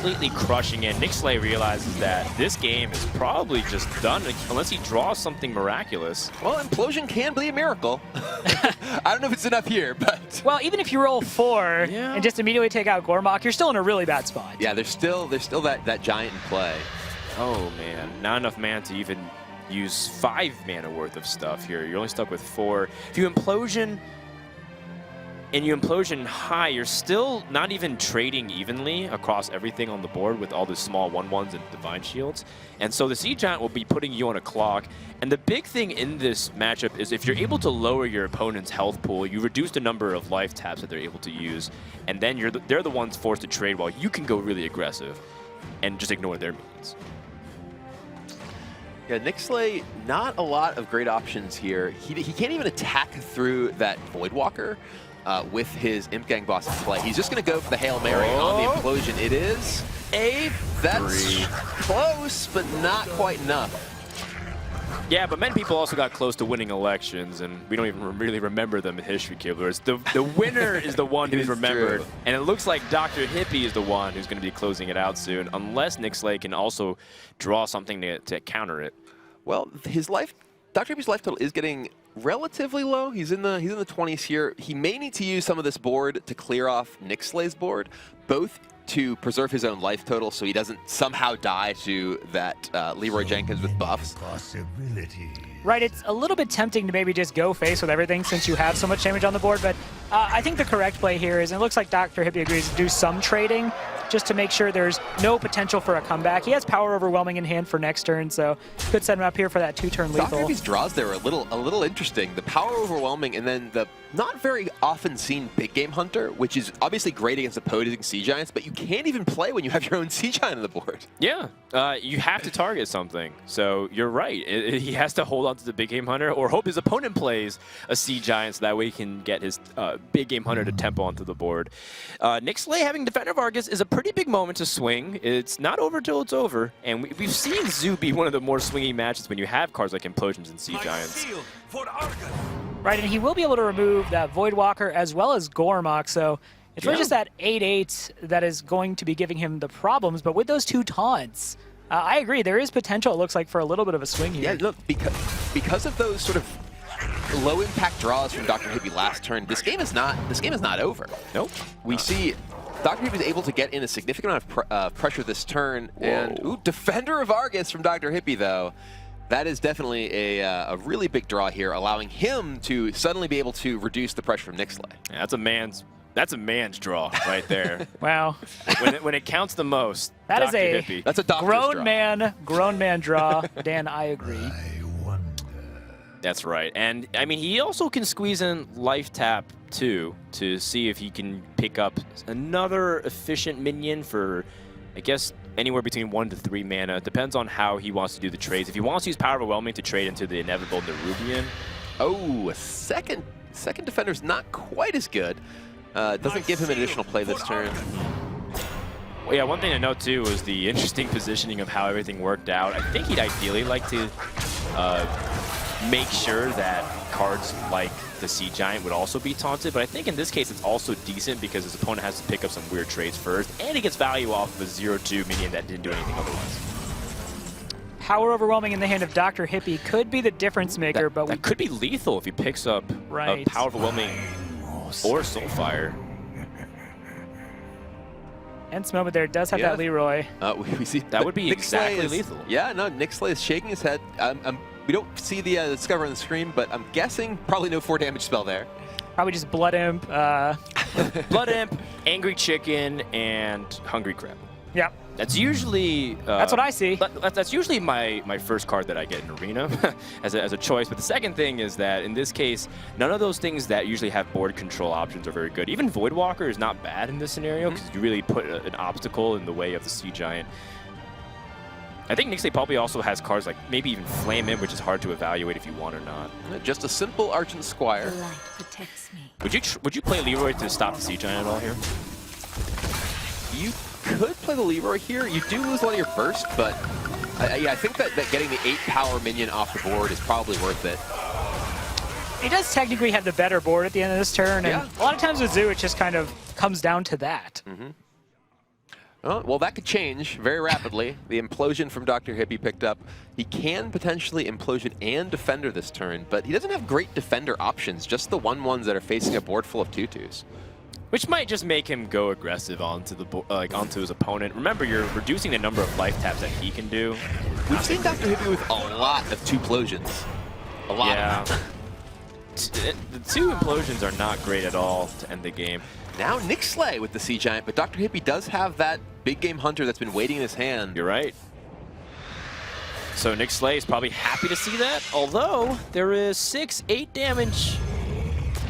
Completely crushing it. Nicslay realizes that this game is probably just done unless he draws something miraculous. Well, Implosion can be a miracle. I don't know if it's enough here, but... Well, even if you roll 4 and just immediately take out Gormok, you're still in a really bad spot. Yeah, there's still that Giant in play. Oh, man. Not enough mana to even use 5 mana worth of stuff here. You're only stuck with 4. If you Implosion and you Implosion high, you're still not even trading evenly across everything on the board with all the small 1/1s and Divine Shields. And so the Sea Giant will be putting you on a clock. And the big thing in this matchup is if you're able to lower your opponent's health pool, you reduce the number of life taps that they're able to use. And then they're the ones forced to trade while you can go really aggressive and just ignore their minions. Yeah, Nicslay, not a lot of great options here. He can't even attack through that Voidwalker with his Imp Gang boss in play. He's just going to go for the Hail Mary on the Implosion. It is that's close, but not quite enough. Yeah, but many people also got close to winning elections, and we don't even really remember them in History Killers. The winner is the one who's remembered, true. and it looks like DrHippi is the one who's going to be closing it out soon, unless Nicslay can also draw something to counter it. Well, DrHippi's life total is getting relatively low. He's in the 20s here. He may need to use some of this board to clear off Nixlay's board, both to preserve his own life total so he doesn't somehow die to that Leroy Jenkins with buffs. Right, it's a little bit tempting to maybe just go face with everything since you have so much damage on the board, but I think the correct play here is, and it looks like DrHippi agrees, to do some trading just to make sure there's no potential for a comeback. He has Power Overwhelming in hand for next turn, so could set him up here for that 2-turn lethal. DrHippi's draws there are a little interesting. The Power Overwhelming and then the not very often seen Big Game Hunter, which is obviously great against opposing Sea Giants, but you can't even play when you have your own Sea Giant on the board. Yeah, you have to target something. So you're right. He has to hold on to the Big Game Hunter or hope his opponent plays a Sea Giant so that way he can get his Big Game Hunter to tempo onto the board. Nicslay having Defender of Argus is a pretty big moment to swing. It's not over till it's over. And we've seen Zoo be one of the more swingy matches when you have cards like Implosions and Sea Giants. Right, and he will be able to remove that Voidwalker as well as Gormok, so it's really just that 8/8 that is going to be giving him the problems, but with those 2 taunts, I agree, there is potential, it looks like, for a little bit of a swing here. Yeah, look, because of those sort of low impact draws from DrHippi last turn, this game is not over. Nope. We see DrHippi is able to get in a significant amount of pressure this turn, and Defender of Argus from DrHippi though. That is definitely a really big draw here, allowing him to suddenly be able to reduce the pressure from Nicslay. Yeah, that's a man's That's a man's draw right there. Wow. when it counts the most, That is Dr. a Hippie. That's a doctor's grown man draw. Dan, I agree. That's right. And, I mean, he also can squeeze in Life Tap, too, to see if he can pick up another efficient minion for, I guess, anywhere between 1 to 3 mana. It depends on how he wants to do the trades. If he wants to use Power Overwhelming to trade into the inevitable Nerubian. Oh, a second defender's not quite as good. Doesn't give him an additional play this turn. Well, yeah, one thing to note, too, was the interesting positioning of how everything worked out. I think he'd ideally like to make sure that cards like the Sea Giant would also be taunted, but I think in this case it's also decent because his opponent has to pick up some weird trades first, and he gets value off of a 0-2 minion that didn't do anything otherwise. Power Overwhelming in the hand of Dr. Hippie could be the difference maker, but that could be lethal if he picks up a Power Overwhelming or Soulfire. Nth moment there does have that Leroy. We see that would be Nicslay exactly lethal. Yeah, no, Nicslay is shaking his head. We don't see the Discover on the screen, but I'm guessing probably no 4 damage spell there. Probably just Blood Imp. Blood Imp, Angry Chicken, and Hungry Crab. Yep. That's usually... that's what I see. That's usually my first card that I get in Arena as a choice. But the second thing is that, in this case, none of those things that usually have board control options are very good. Even Voidwalker is not bad in this scenario because you really put an obstacle in the way of the Sea Giant. I think Nicslay probably also has cards like maybe even Flame In, which is hard to evaluate if you want or not. Just a simple Argent Squire. The light protects me. Would you play Leroy to stop the Sea Giant at all here? You could play the Leroy here. You do lose a lot of your burst, but I think that getting the 8 power minion off the board is probably worth it. He does technically have the better board at the end of this turn, and a lot of times with Zoo, it just kind of comes down to that. Well, that could change very rapidly. The Implosion from Dr. Hippie picked up. He can potentially Implosion and Defender this turn, but he doesn't have great Defender options, just the 1/1s that are facing a board full of 2/2s. Which might just make him go aggressive onto onto his opponent. Remember, you're reducing the number of life taps that he can do. We've seen Dr. Hippie with a lot of 2-plosions. A lot of them. The 2 implosions are not great at all to end the game. Now Nicslay with the Sea Giant, but Dr. Hippie does have that big game hunter that's been waiting in his hand. You're right. So Nicslay is probably happy to see that, although there is 8 damage.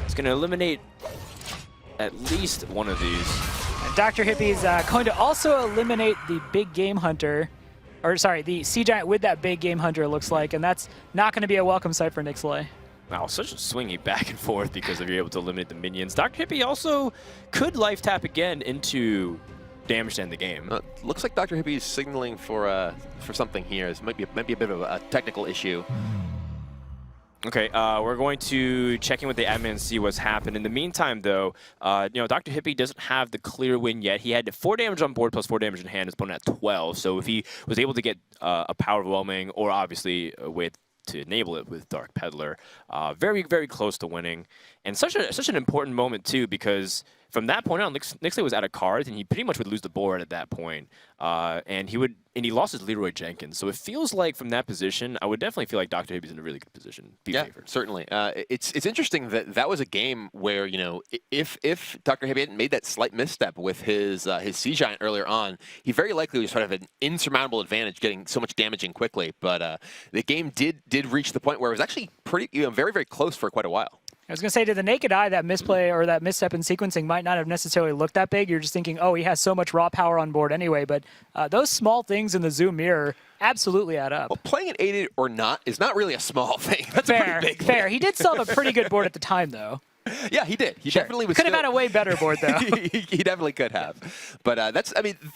It's going to eliminate at least one of these. And Dr. Hippie is going to also eliminate the big game hunter, or sorry, the Sea Giant with that big game hunter, it looks like, and that's not going to be a welcome sight for Nicslay. Wow, such a swingy back and forth because of you're able to eliminate the minions. Dr. Hippie also could life tap again into damage to end the game. Looks like Dr. Hippie is signaling for something here. This might be a bit of a technical issue. Okay, we're going to check in with the admin and see what's happened. In the meantime, though, Dr. Hippie doesn't have the clear win yet. He had 4 damage on board plus 4 damage in hand. His opponent at 12. So if he was able to get a Power Overwhelming or obviously with to enable it with Dark Peddler, very, very close to winning. And such an important moment, too, because from that point on, Nicslay was out of cards, and he pretty much would lose the board at that point. And he lost his Leroy Jenkins. So it feels like from that position, I would definitely feel like Dr. Hippie's in a really good position. Favored. Certainly. It's interesting that was a game where, if Dr. Hippie hadn't made that slight misstep with his Sea Giant earlier on, he very likely would sort of have an insurmountable advantage getting so much damage in quickly. But the game did reach the point where it was actually pretty, very, very close for quite a while. I was going to say, to the naked eye, that misplay or that misstep in sequencing might not have necessarily looked that big. You're just thinking, oh, he has so much raw power on board anyway. But those small things in the Zoom mirror absolutely add up. Well, playing an 8 or not is not really a small thing. That's fair, a pretty big fair. thing. He did still have a pretty good board at the time, though. Yeah, he did. He definitely was. Could have had a way better board, though. He definitely could have. But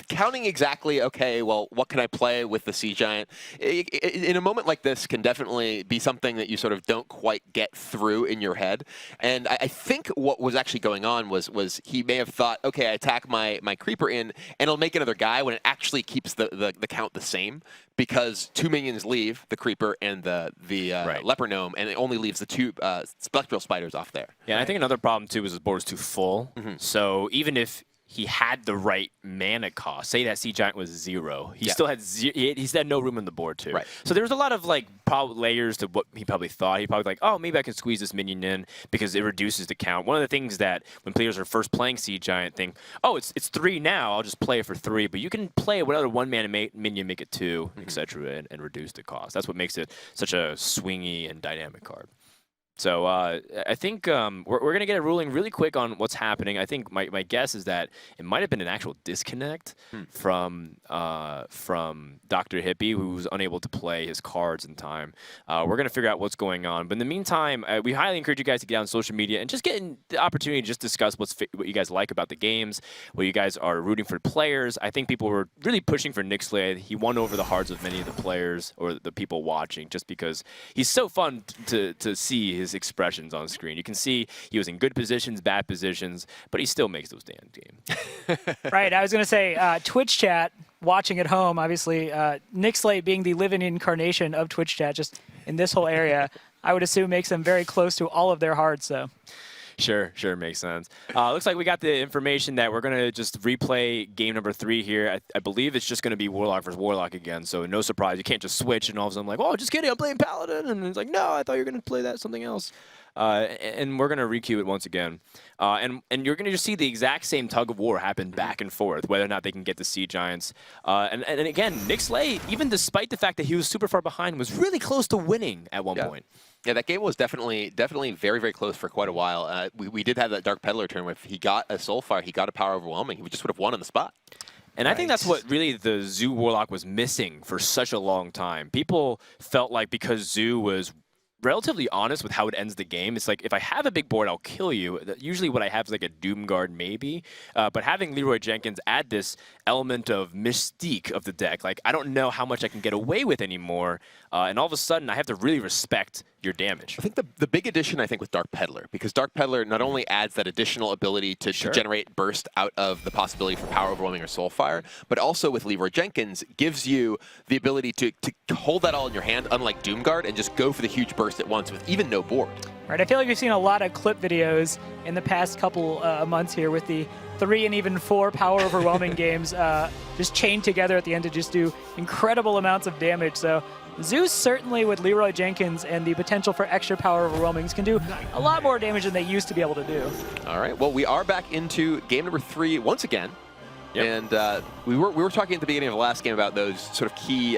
counting exactly, okay, well, what can I play with the Sea Giant? In a moment like this can definitely be something that you sort of don't quite get through in your head. And I think what was actually going on was he may have thought, okay, I attack my Creeper in, and it'll make another guy, when it actually keeps the count the same. Because 2 minions leave, the Creeper and the Leper Gnome, and it only leaves the 2 Spectral Spiders off there. Yeah, and I think another problem, too, is his board is too full. So even if he had the right mana cost. Say that Sea Giant was 0. He still had he had no room on the board too. Right. So there was a lot of like layers to what he probably thought. He probably like, oh, maybe I can squeeze this minion in because it reduces the count. One of the things that when players are first playing Sea Giant think, oh, it's 3 now. I'll just play it for 3. But you can play it with another 1 mana minion, make it 2, etc., and reduce the cost. That's what makes it such a swingy and dynamic card. So I think we're going to get a ruling really quick on what's happening. I think my guess is that it might have been an actual disconnect from DrHippi, who's unable to play his cards in time. We're going to figure out what's going on. But in the meantime, we highly encourage you guys to get on social media and just get the opportunity to just discuss what you guys like about the games, what you guys are rooting for players. I think people were really pushing for Nicslay. He won over the hearts of many of the players or the people watching just because he's so fun to see his expressions on screen. You can see he was in good positions, bad positions, but he still makes those damn games. Right. I was going to say Twitch chat, watching at home, obviously, Nicslay being the living incarnation of Twitch chat, just in this whole area, I would assume makes them very close to all of their hearts. So. Sure, makes sense. Looks like we got the information that we're going to just replay game number 3 here. I believe it's just going to be Warlock versus Warlock again, so no surprise. You can't just switch and all of a sudden like, oh, just kidding, I'm playing Paladin. And it's like, no, I thought you were going to play something else. And we're going to requeue it once again. And you're going to just see the exact same tug of war happen back and forth, whether or not they can get the Sea Giants. And again, Nicslay, even despite the fact that he was super far behind, was really close to winning at one point. Yeah, that game was definitely very, very close for quite a while. We did have that Dark Peddler turn where if he got a Soulfire, he got a Power Overwhelming. He just would have won on the spot. And I think that's what really the Zoo Warlock was missing for such a long time. People felt like because Zoo was relatively honest with how it ends the game. It's like, if I have a big board, I'll kill you. Usually what I have is like a Doomguard maybe. But having Leroy Jenkins add this element of mystique of the deck, like I don't know how much I can get away with anymore. And all of a sudden, I have to really respect your damage. I think the big addition, I think, with Dark Peddler, because Dark Peddler not only adds that additional ability to generate burst out of the possibility for Power Overwhelming or Soulfire, but also with Leroy Jenkins gives you the ability to hold that all in your hand, unlike Doomguard, and just go for the huge burst at once with even no board. Right, I feel like we've seen a lot of clip videos in the past couple months here with the 3 and even 4 Power Overwhelming games just chained together at the end to just do incredible amounts of damage. So Zeus certainly with Leroy Jenkins and the potential for extra Power Overwhelmings can do a lot more damage than they used to be able to do. All right, well, we are back into game number 3 once again. Yep. And we were talking at the beginning of the last game about those sort of key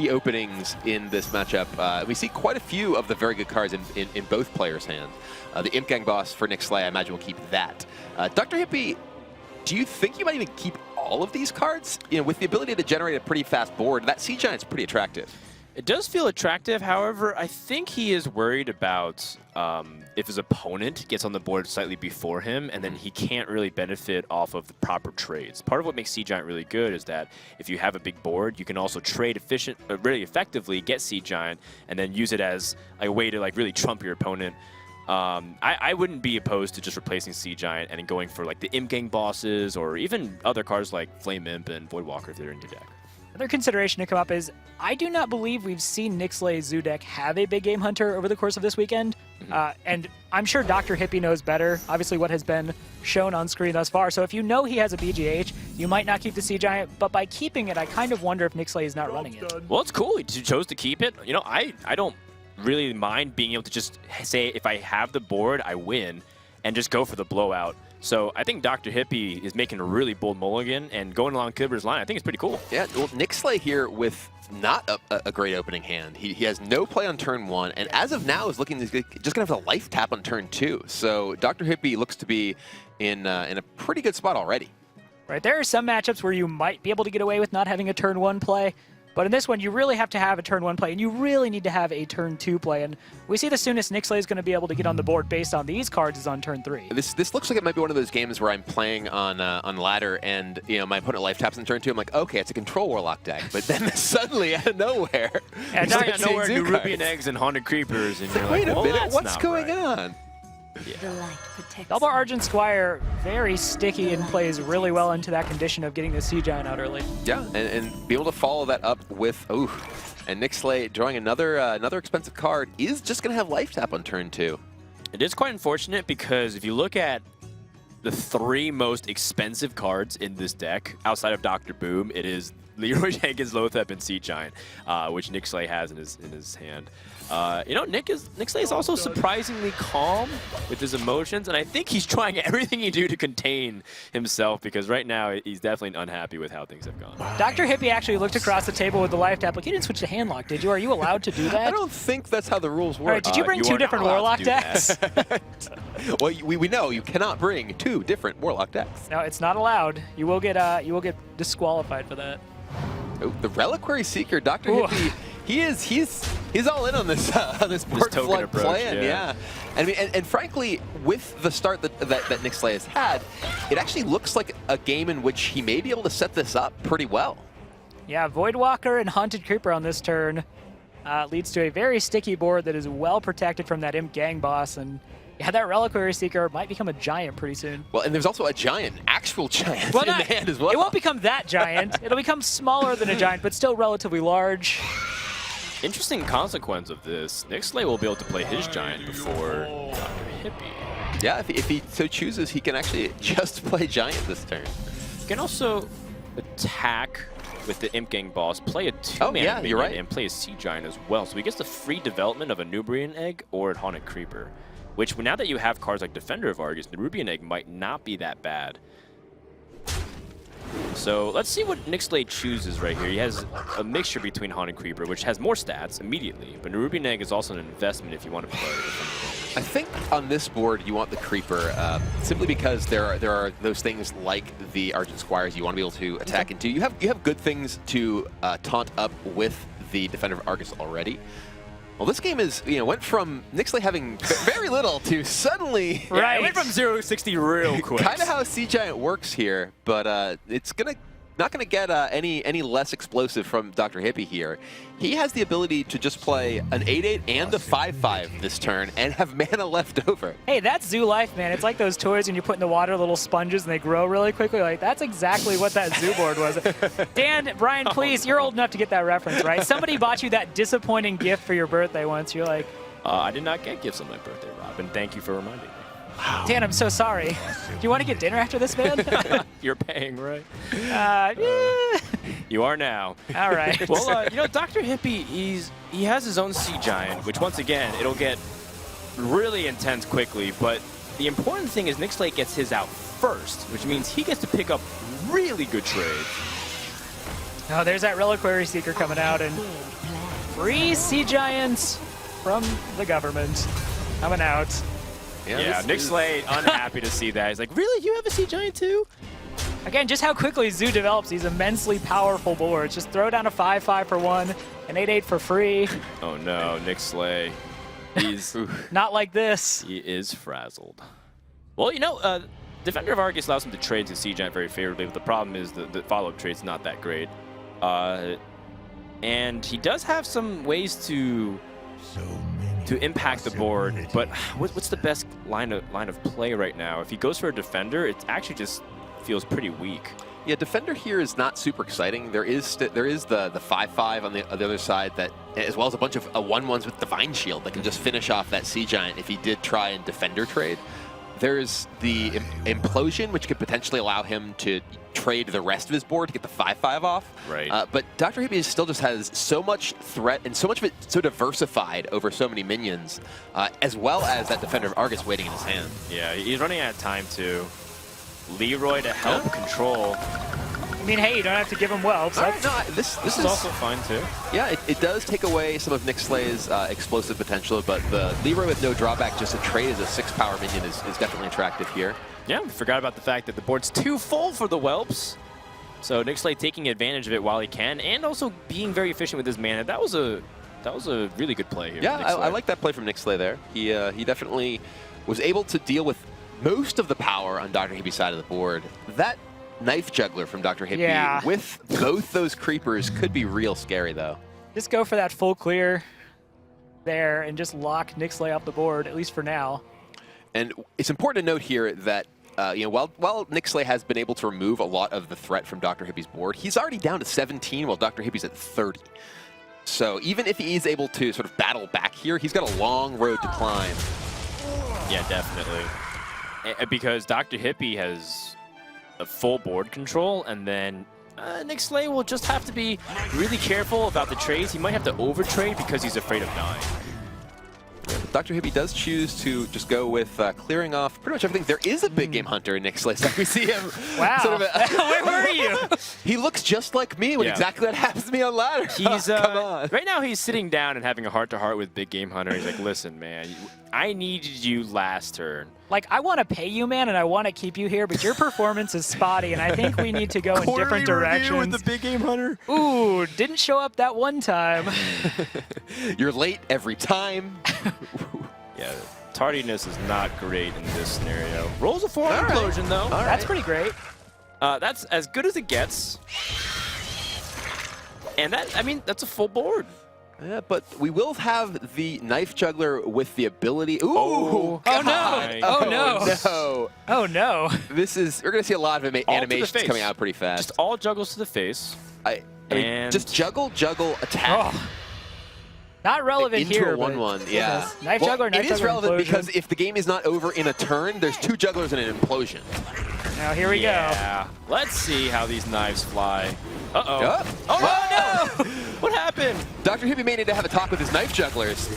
openings in this matchup. We see quite a few of the very good cards in both players' hands. The Imp Gang boss for Nicslay, I imagine, will keep that. DrHippi, do you think you might even keep all of these cards? You know, with the ability to generate a pretty fast board, that Sea Giant's pretty attractive. It does feel attractive. However, I think he is worried about if his opponent gets on the board slightly before him, and then he can't really benefit off of the proper trades. Part of what makes Sea Giant really good is that if you have a big board, you can also trade really effectively, get Sea Giant, and then use it as a way to like really trump your opponent. I wouldn't be opposed to just replacing Sea Giant and going for like the Imp Gang bosses or even other cards like Flame Imp and Voidwalker if they're in your deck. Another consideration to come up is I do not believe we've seen Nixlay's Zoo deck have a big game hunter over the course of this weekend. And I'm sure DrHippi knows better, obviously, what has been shown on screen thus far. So if you know he has a BGH, you might not keep the Sea Giant, but by keeping it, I kind of wonder if Nicslay is not running it. Well, it's cool. He chose to keep it. You know, I don't really mind being able to just say if I have the board, I win, and just go for the blowout. So I think DrHippi is making a really bold mulligan and going along Kibber's line. I think it's pretty cool. Yeah, well, Nicslay here with not a great opening hand. He has no play on turn 1, and as of now is looking just going to have a life tap on turn 2. So DrHippi looks to be in a pretty good spot already. Right, there are some matchups where you might be able to get away with not having a turn 1 play. But in this one, you really have to have a turn 1 play, and you really need to have a turn 2 play. And we see the soonest Nicslay is going to be able to get on the board based on these cards is on turn 3. This looks like it might be one of those games where I'm playing on ladder, and my opponent life taps on turn 2. I'm like, okay, it's a control Warlock deck. But then suddenly, out of nowhere, and out of nowhere, do Ruby and Eggs and Haunted Creepers. And you're wait like, a minute, that's what's not going right. on? Yeah. Double Argent Squire, very sticky and plays really well into that condition of getting the Sea Giant out early. Yeah, and be able to follow that up with, and Nicslay drawing another expensive card is just going to have life tap on turn 2. It is quite unfortunate because if you look at the 3 most expensive cards in this deck, outside of Dr. Boom, it is Leroy Jenkins, Lothep, and Sea Giant, which Nicslay has in his hand. You know, Nicslay is also surprisingly calm with his emotions, and I think he's trying everything he do to contain himself, because right now he's definitely unhappy with how things have gone. DrHippi actually looked across the table with the life tap. Like, you didn't switch to handlock, did you? Are you allowed to do that? I don't think that's how the rules work. All right, did you bring 2 different Warlock decks? Well, we know you cannot bring 2 different Warlock decks. No, it's not allowed. You will get disqualified for that. Oh, the Reliquary Seeker, DrHippi, he's all in on this board flood approach, plan. Yeah. I mean, and frankly, with the start that Nicslay has had, it actually looks like a game in which he may be able to set this up pretty well. Yeah, Voidwalker and Haunted Creeper on this turn leads to a very sticky board that is well protected from that Imp Gang boss, and yeah, that Reliquary Seeker might become a giant pretty soon. Well, and there's also a giant, actual giant well, in the hand as well. It won't become that giant. It'll become smaller than a giant, but still relatively large. Interesting consequence of this, Nicslay will be able to play his giant before DrHippi. Yeah, if he so chooses, he can actually just play giant this turn. He can also attack with the Imp Gang boss, play a 2-mana you're right. and play a Sea Giant as well. So he gets the free development of a Nubrian Egg or a Haunted Creeper, which now that you have cards like Defender of Argus, the Nubrian Egg might not be that bad. So let's see what Nicslay chooses right here. He has a mixture between Haunted Creeper, which has more stats immediately, but Nubrian Egg is also an investment if you want to play it. I think on this board you want the Creeper simply because there are those things like the Argent Squires you want to be able to attack into. You have good things to taunt up with the Defender of Argus already. Well, this game is, went from Nicslay having very little to suddenly... Right, it went from 0 to 60 real quick. Kind of how Sea Giant works here, but it's not gonna get any less explosive from DrHippi here. He has the ability to just play an 8/8 and a 5/5 this turn and have mana left over. Hey, that's zoo life, man. It's like those toys when you put in the water little sponges and they grow really quickly. Like, that's exactly what that zoo board was. Dan, Brian, please, you're old enough to get that reference, right? Somebody bought you that disappointing gift for your birthday once. You're like... I did not get gifts on my birthday, Rob, and thank you for reminding me. Dan, I'm so sorry. Do you want to get dinner after this, man? You're paying, right? Yeah. You are now. All right. Well, DrHippi, he has his own Sea Giant, which once again, it'll get really intense quickly, but the important thing is Nicslay gets his out first, which means he gets to pick up really good trades. Oh, there's that Reliquary Seeker coming out, and free Sea Giants from the government coming out. Yeah, Nicslay unhappy to see that. He's like, really? You have a Sea Giant too? Again, just how quickly Zoo develops these immensely powerful boards. Just throw down a 5/5 for 1, an 8/8 for free. Oh no, Nicslay. He's... Not like this. He is frazzled. Well, Defender of Argus allows him to trade to Sea Giant very favorably, but the problem is the follow-up trade's not that great. And he does have some ways to impact the board, but what's the best line of play right now? If he goes for a Defender, it actually just feels pretty weak. Yeah, Defender here is not super exciting. There is the 5/5 on the other side, that, as well as a bunch of 1/1s with Divine Shield that can just finish off that Sea Giant if he did try and Defender trade. There's the Implosion, which could potentially allow him to trade the rest of his board to get the 5/5 off. Right. But DrHippi still just has so much threat and so much of it so diversified over so many minions, as well as that Defender of Argus waiting in his hand. Yeah, he's running out of time too. Leroy to help control. I mean, hey, you don't have to give him whelps. Right, no, this is also fine too. Yeah, it does take away some of Nickslay's explosive potential, but the Leroy with no drawback, just a trade as a 6-power minion is definitely attractive here. Yeah, we forgot about the fact that the board's too full for the whelps. So Nicslay taking advantage of it while he can, and also being very efficient with his mana. That was a really good play here. Yeah, I like that play from Nicslay there. He definitely was able to deal with most of the power on DrHippi's side of the board. That Knife Juggler from DrHippi with both those creepers could be real scary, though. Just go for that full clear there and just lock Nicslay off the board, at least for now. And it's important to note here that while Nicslay has been able to remove a lot of the threat from DrHippi's board, he's already down to 17 while DrHippi's at 30. So even if he is able to sort of battle back here, he's got a long road to climb. Yeah, definitely. because DrHippi has a full board control, and then Nicslay will just have to be really careful about the trades. He might have to overtrade because he's afraid of dying. DrHippi does choose to just go with clearing off pretty much everything. There is a big game hunter in Nicslay. So we see him. Wow. Sort of Where were you? He looks just like me when exactly that happens to me on ladder. He's Come on. right now he's sitting down and having a heart-to-heart with Big Game Hunter. He's like, listen, man, I needed you last turn. Like, I want to pay you, man, and I want to keep you here, but your performance is spotty, and I think we need to go in different directions. With the Big Game Hunter. Ooh, didn't show up that one time. You're late every time. Yeah, tardiness is not great in this scenario. Rolls a 4 implosion, though. That's pretty great. That's as good as it gets. And that, I mean, that's a full board. Yeah, but we will have the Knife Juggler with the ability. Ooh! Oh no! Oh no! No! Oh no! This is, we're going to see a lot of animations coming out pretty fast. Just all juggles to the face. I mean, just juggle, attack. Oh. Not relevant into here. a 1-1, yeah. Knife juggler, it is relevant implosion. because if the game is not over in a turn, there's 2 jugglers and an implosion. Now here we go. Let's see how these knives fly. Uh-oh. Oh, no! What happened? DrHippi may need to have a talk with his knife jugglers.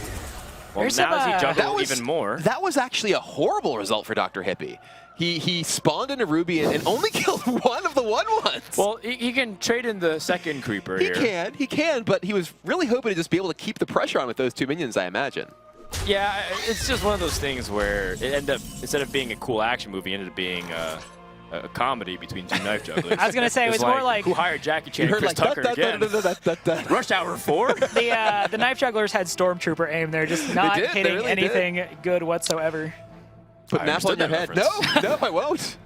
Well, now he juggled even more. That was actually a horrible result for DrHippi. He spawned into Ruby and only killed one of the 1-1s. Well, he can trade in the second creeper here. He can, but he was really hoping to just be able to keep the pressure on with those 2 minions, I imagine. Yeah, it's just one of those things where it ended up, instead of being a cool action movie, it ended up being a comedy between 2 knife jugglers. I was going to say, it was more like... Who hired Jackie Chan and Chris Tucker again? Rush Hour 4? The knife jugglers had Stormtrooper aim. They're just not hitting really anything good whatsoever. Put an apple in your head. No, I won't.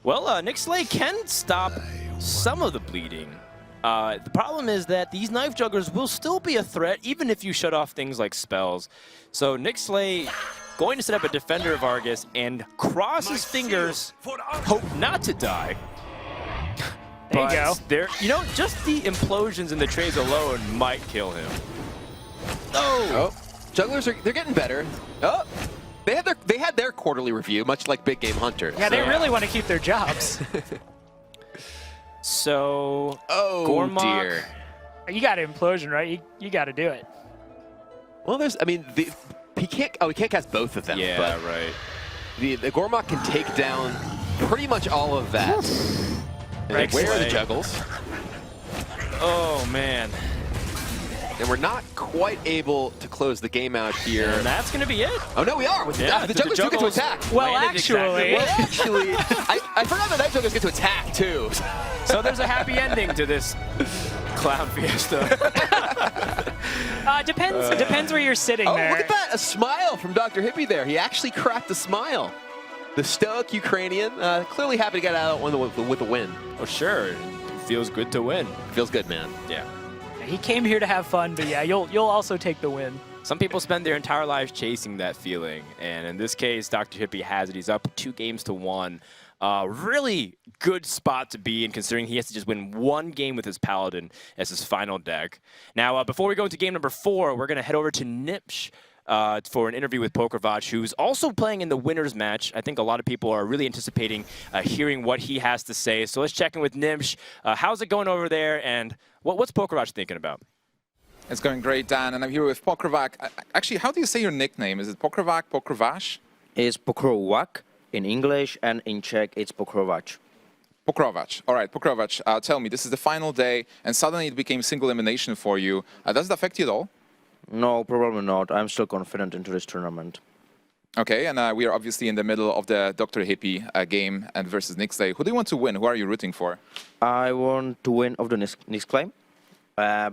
Well, Nicslay can stop some of the bleeding. The problem is that these knife jugglers will still be a threat, even if you shut off things like spells. So Nicslay going to set up a Defender of Argus and cross his fingers, hope not to die. There you go. You know, just the implosions and the trades alone might kill him. Oh, jugglers they're getting better. Oh. They had their quarterly review, much like Big Game Hunter. Yeah, they really want to keep their jobs. So, Gormok. Dear. You got an implosion, right? You got to do it. Well, he can't cast both of them. Yeah, but right. The Gormok can take down pretty much all of that. And where are the juggles? Oh man. And we're not quite able to close the game out here. And that's going to be it. Oh, no, we are. The jugglers do get to attack. Well, actually, I forgot the knife jugglers get to attack, too. So there's a happy ending to this clown fiesta. Depends where you're sitting there. Oh, look at that. A smile from DrHippi there. He actually cracked a smile. The stoic Ukrainian, clearly happy to get out with a win. Oh, sure. It feels good to win. Feels good, man. Yeah. He came here to have fun, but yeah, you'll also take the win. Some people spend their entire lives chasing that feeling, and in this case, DrHippi has it. He's up 2-1. Really good spot to be in, considering he has to just win 1 game with his Paladin as his final deck. Now, before we go into game number 4, we're going to head over to Nipsh for an interview with PokerVatch, who's also playing in the winner's match. I think a lot of people are really anticipating hearing what he has to say. So let's check in with Nipsh. How's it going over there, and what's PokerVatch thinking about? It's going great, Dan, and I'm here with PokerVatch. Actually, how do you say your nickname? Is it PokerVatch, PokerVatch? It's PokerVatch in English, and in Czech it's PokerVatch. PokerVatch. All right, PokerVatch, tell me, this is the final day, and suddenly it became single elimination for you. Does it affect you at all? No, probably not. I'm still confident into this tournament. Okay, and we are obviously in the middle of the DrHippi game and versus Nicslay. Who do you want to win? Who are you rooting for? I want to win of the Nicslay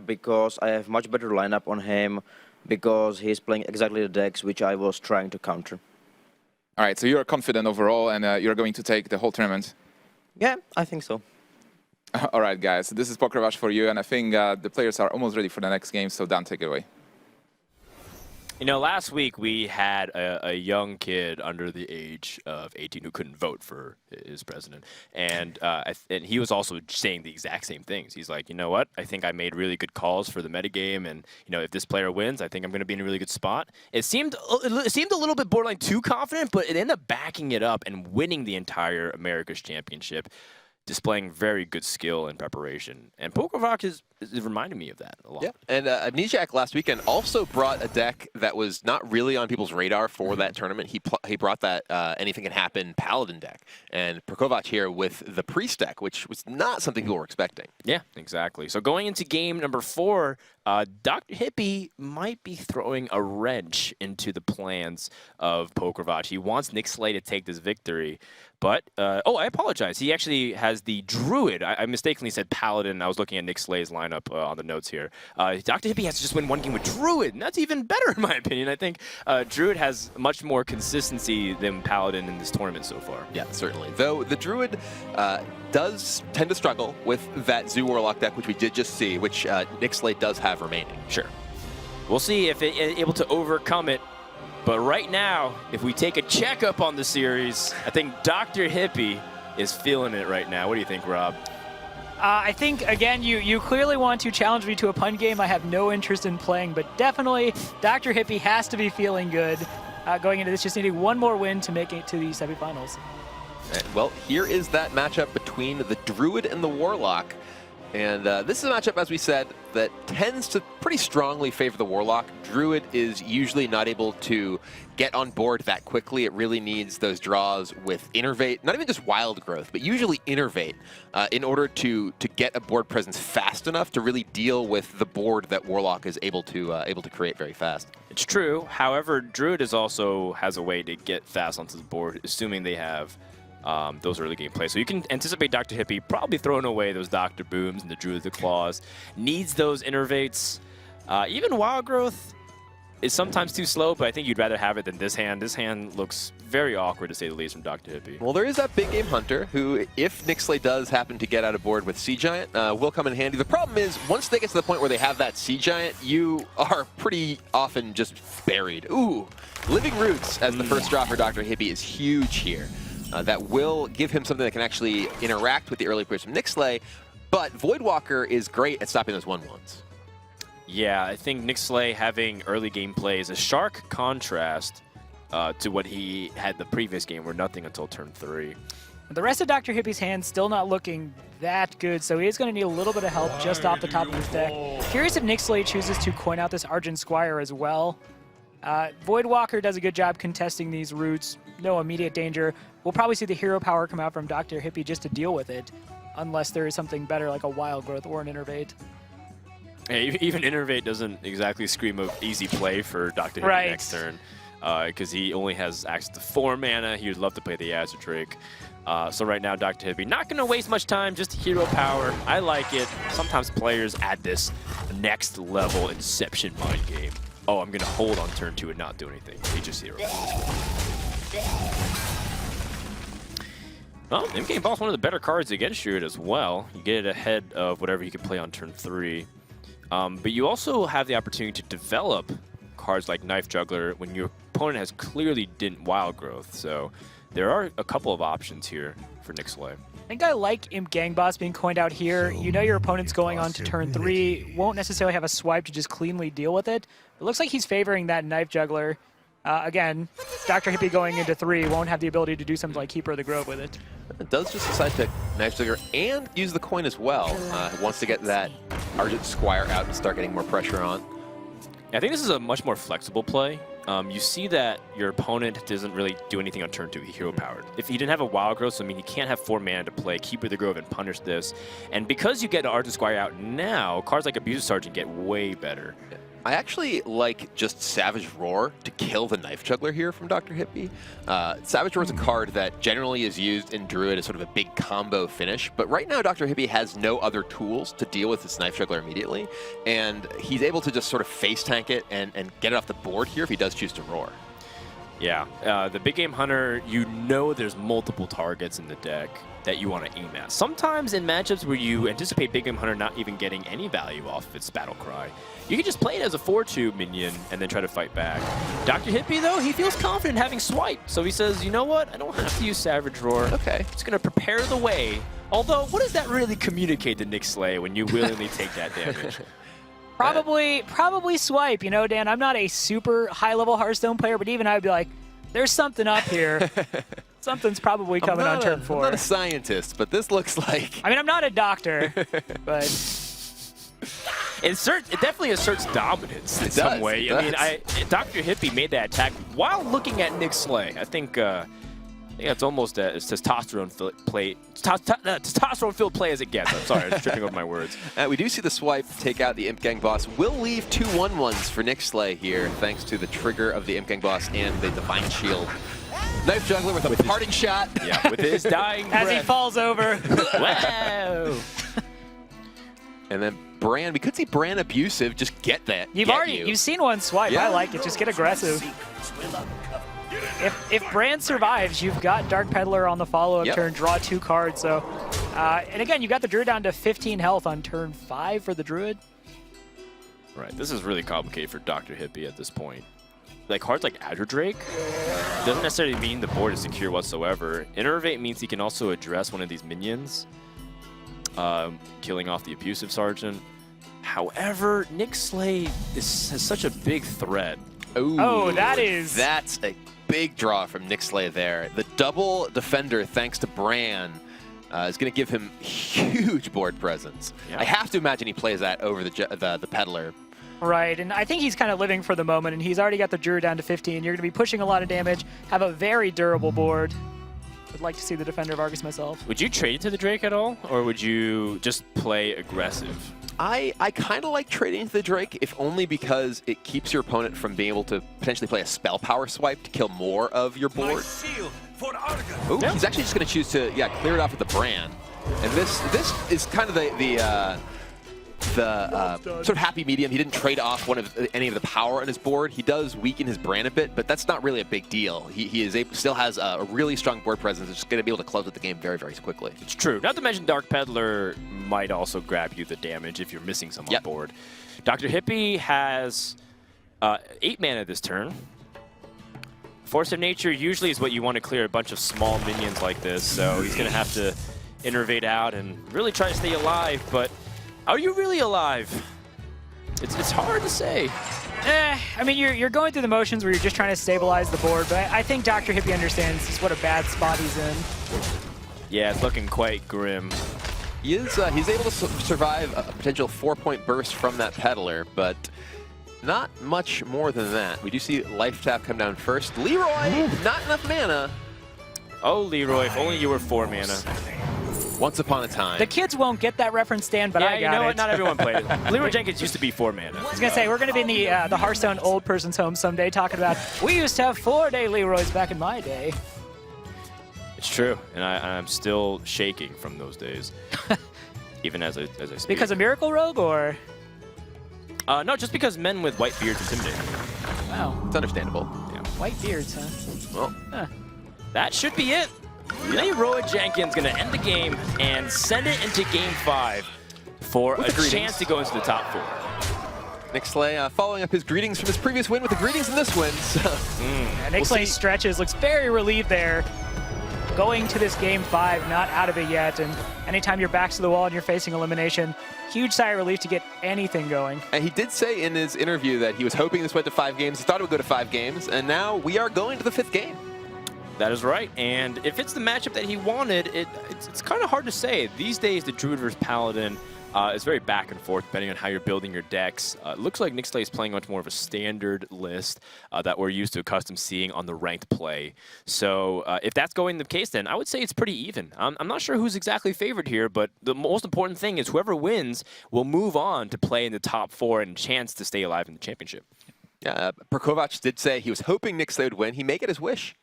because I have much better lineup on him, because he's playing exactly the decks which I was trying to counter. All right, so you're confident overall, and you're going to take the whole tournament? Yeah, I think so. All right, guys, this is PokerVatch for you, and I think the players are almost ready for the next game, so Dan, take it away. You know, last week we had a young kid under the age of 18 who couldn't vote for his president. And he was also saying the exact same things. He's like, you know what? I think I made really good calls for the metagame. And, you know, if this player wins, I think I'm going to be in a really good spot. It seemed a little bit borderline too confident, but it ended up backing it up and winning the entire America's Championship, displaying very good skill and preparation. And Pokrovac is reminding me of that a lot. Yeah, and Amnesiac last weekend also brought a deck that was not really on people's radar for that tournament. He brought that Anything Can Happen Paladin deck. And Pokrovac here with the Priest deck, which was not something people were expecting. Yeah, exactly. So going into game number 4, DrHippi might be throwing a wrench into the plans of Pokrovac. He wants Nicslay to take this victory. But, oh, I apologize. He actually has the Druid. I mistakenly said Paladin. I was looking at Nickslay's lineup on the notes here. DrHippi has to just win one game with Druid, and that's even better in my opinion. I think Druid has much more consistency than Paladin in this tournament so far. Yeah, certainly. Though the Druid does tend to struggle with that Zoo Warlock deck, which we did just see, which Nicslay does have remaining. Sure. We'll see if it's able to overcome it. But right now, if we take a checkup on the series, I think DrHippi is feeling it right now. What do you think, Rob? I think, again, you clearly want to challenge me to a pun game I have no interest in playing, but definitely DrHippi has to be feeling good going into this, just needing one more win to make it to the semifinals. Well, here is that matchup between the Druid and the Warlock. And this is a matchup, as we said, that tends to pretty strongly favor the Warlock. Druid is usually not able to get on board that quickly. It really needs those draws with Innervate, not even just Wild Growth, but usually Innervate in order to get a board presence fast enough to really deal with the board that Warlock is able to create very fast. It's true. However, Druid also has a way to get fast onto the board, assuming they have those early game plays. So you can anticipate DrHippi probably throwing away those Dr. Booms and the Druid the Claws. Needs those Innervates. Even Wild Growth is sometimes too slow, but I think you'd rather have it than this hand. This hand looks very awkward, to say the least, from DrHippi. Well, there is that big game Hunter, who, if Nicslay does happen to get out of board with Sea Giant, will come in handy. The problem is, once they get to the point where they have that Sea Giant, you are pretty often just buried. Ooh, Living Roots as the first draw for DrHippi is huge here. That will give him something that can actually interact with the early players from Nicslay, but Voidwalker is great at stopping those 1/1s. Yeah, I think Nicslay having early game play is a stark contrast to what he had the previous game, where nothing until turn 3. The rest of DrHippi's hand still not looking that good, so he is going to need a little bit of help just off the top of his deck. Curious if Nicslay chooses to coin out this Argent Squire as well. Voidwalker does a good job contesting these roots. No immediate danger. We'll probably see the hero power come out from DrHippi just to deal with it, unless there is something better like a Wild Growth or an Innervate. Hey, even Innervate doesn't exactly scream of easy play for DrHippi next turn, because he only has access to 4 mana. He would love to play the Azure Drake. So right now, DrHippi not going to waste much time, just hero power. I like it. Sometimes players add this next level Inception mind game. Oh, I'm going to hold on turn 2 and not do anything. He just hero. Well, M-Game Ball's one of the better cards against Druid as well. You get it ahead of whatever you can play on turn 3. But you also have the opportunity to develop cards like Knife Juggler when your opponent has clearly didn't Wild Growth. So there are a couple of options here for Nicslay. I think I like Imp Gang Boss being coined out here. You know your opponent's going on to turn 3, won't necessarily have a swipe to just cleanly deal with it. It looks like he's favoring that Knife Juggler. Again, DrHippi going into 3 won't have the ability to do something like Keeper of the Grove with it. It does just decide to Knife Juggler and use the coin as well. Wants to get that Argent Squire out and start getting more pressure on. I think this is a much more flexible play. You see that your opponent doesn't really do anything on turn 2. He hero powered. If he didn't have a Wild Growth, so I mean he can't have 4 mana to play Keeper of the Grove and punish this. And because you get an Argent Squire out now, cards like Abusive Sergeant get way better. I actually like just Savage Roar to kill the Knife Juggler here from DrHippi. Savage Roar is a card that generally is used in Druid as sort of a big combo finish, but right now DrHippi has no other tools to deal with this Knife Juggler immediately, and he's able to just sort of face tank it and get it off the board here if he does choose to Roar. Yeah, the big game hunter, you know there's multiple targets in the deck that you want to aim at. Sometimes in matchups where you anticipate big game hunter not even getting any value off of its battle cry, you can just play it as a 4-2 minion and then try to fight back. DrHippi, though, he feels confident having swipe, so he says, you know what, I don't have to use Savage Roar. Okay. It's going to prepare the way. Although, what does that really communicate to Nicslay when you willingly take that damage? Probably swipe. You know, Dan, I'm not a super high-level Hearthstone player, but even I'd be like, there's something up here. Something's probably coming on turn 4. I'm not a scientist, but this looks like... I mean, I'm not a doctor, but... It definitely asserts dominance in some way. I mean, DrHippi made that attack while looking at Nicslay. I think it's almost as testosterone-filled play as it gets. I'm sorry, I'm tripping over my words. We do see the swipe take out the Imp Gang boss. Will leave 2 1/1s for Nicslay here, thanks to the trigger of the Imp Gang boss and the Divine Shield. Knife Juggler with a parting shot. Yeah, with his dying breath. As he falls over. Wow. And then Bran, we could see Bran abusive, just get that. You've seen one swipe. Yeah. I like it. Just get aggressive. If Bran survives, you've got Dark Peddler on the follow-up turn, draw 2 cards. So, and again, you got the Druid down to 15 health on turn 5 for the Druid. Right, this is really complicated for DrHippi at this point. Like cards like Azure Drake doesn't necessarily mean the board is secure whatsoever. Innervate means he can also address one of these minions, killing off the abusive sergeant. However, Nicslay has such a big threat. Ooh, that's a big draw from Nicslay there. The double defender, thanks to Bran, is going to give him huge board presence. Yeah. I have to imagine he plays that over the Peddler. Right, and I think he's kind of living for the moment, and he's already got the Druid down to 15. You're going to be pushing a lot of damage, have a very durable board. Would like to see the Defender of Argus myself. Would you trade to the Drake at all, or would you just play aggressive? I kind of like trading to the Drake, if only because it keeps your opponent from being able to potentially play a spell power swipe to kill more of your board. Ooh, he's actually just going to choose to clear it off with the Bran. And this is kind of the sort of happy medium. He didn't trade off any of the power on his board. He does weaken his Bran a bit, but that's not really a big deal. He still has a really strong board presence. It's just going to be able to close out the game very, very quickly. It's true. Not to mention Dark Peddler might also grab you the damage if you're missing some on board. DrHippi has 8 mana this turn. Force of Nature usually is what you want to clear a bunch of small minions like this, so he's going to have to innervate out and really try to stay alive, but are you really alive? It's hard to say. I mean, you're going through the motions where you're just trying to stabilize the board, but I think DrHippi understands just what a bad spot he's in. Yeah, it's looking quite grim. He's able to survive a potential 4-point burst from that Peddler, but not much more than that. We do see Life Tap come down first. Leroy, not enough mana. Oh, Leroy, if only you were 4 mana. Once upon a time. The kids won't get that reference, Dan, but I got it. You know what? Not everyone played it. Leroy Jenkins used to be 4 mana. I was going to say, we're going to be in the Hearthstone old person's home someday talking about, we used to have 4-day Leroys back in my day. It's true, and I'm still shaking from those days, even as I speak. Because of Miracle Rogue, or? No, just because men with white beards intimidate. Wow. It's understandable. Yeah. White beards, huh? Well, that should be it. Leroy Jenkins going to end the game and send it into Game 5 for a chance to go into the top 4. Nicslay following up his greetings from his previous win with the greetings in this win. So. Nicslay stretches, looks very relieved there. Going to this Game 5, not out of it yet, and anytime your back's to the wall and you're facing elimination, huge sigh of relief to get anything going. And he did say in his interview that he was hoping this went to 5 games. He thought it would go to 5 games, and now we are going to the 5th game. That is right, and if it's the matchup that he wanted, it's kind of hard to say. These days, the Druid versus Paladin is very back and forth depending on how you're building your decks. It looks like Nicslay is playing much more of a standard list that we're used to accustomed seeing on the ranked play. So if that's going the case, then I would say it's pretty even. I'm not sure who's exactly favored here, but the most important thing is whoever wins will move on to play in the top 4 and chance to stay alive in the championship. Yeah, Perkovac did say he was hoping Nicslay would win. He may get his wish.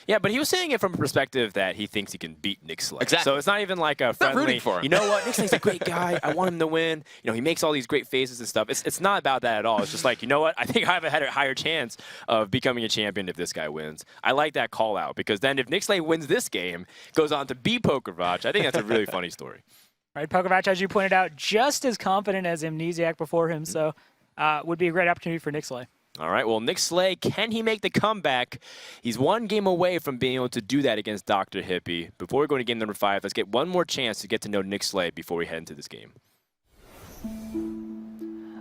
Yeah, but he was saying it from a perspective that he thinks he can beat Nicslay. Exactly. So it's not even like a friendly, rooting for him. you know what, Nickslay's a great guy. I want him to win. You know, he makes all these great faces and stuff. It's not about that at all. It's just like, you know what, I think I have a higher chance of becoming a champion if this guy wins. I like that call out because then if Nicslay wins this game, goes on to beat Pokervach, I think that's a really funny story. Right, Pokervach, as you pointed out, just as confident as Amnesiac before him, so would be a great opportunity for Nicslay. All right, well, Nicslay, can he make the comeback? He's one game away from being able to do that against DrHippi. Before we go to game number 5, let's get one more chance to get to know Nicslay before we head into this game.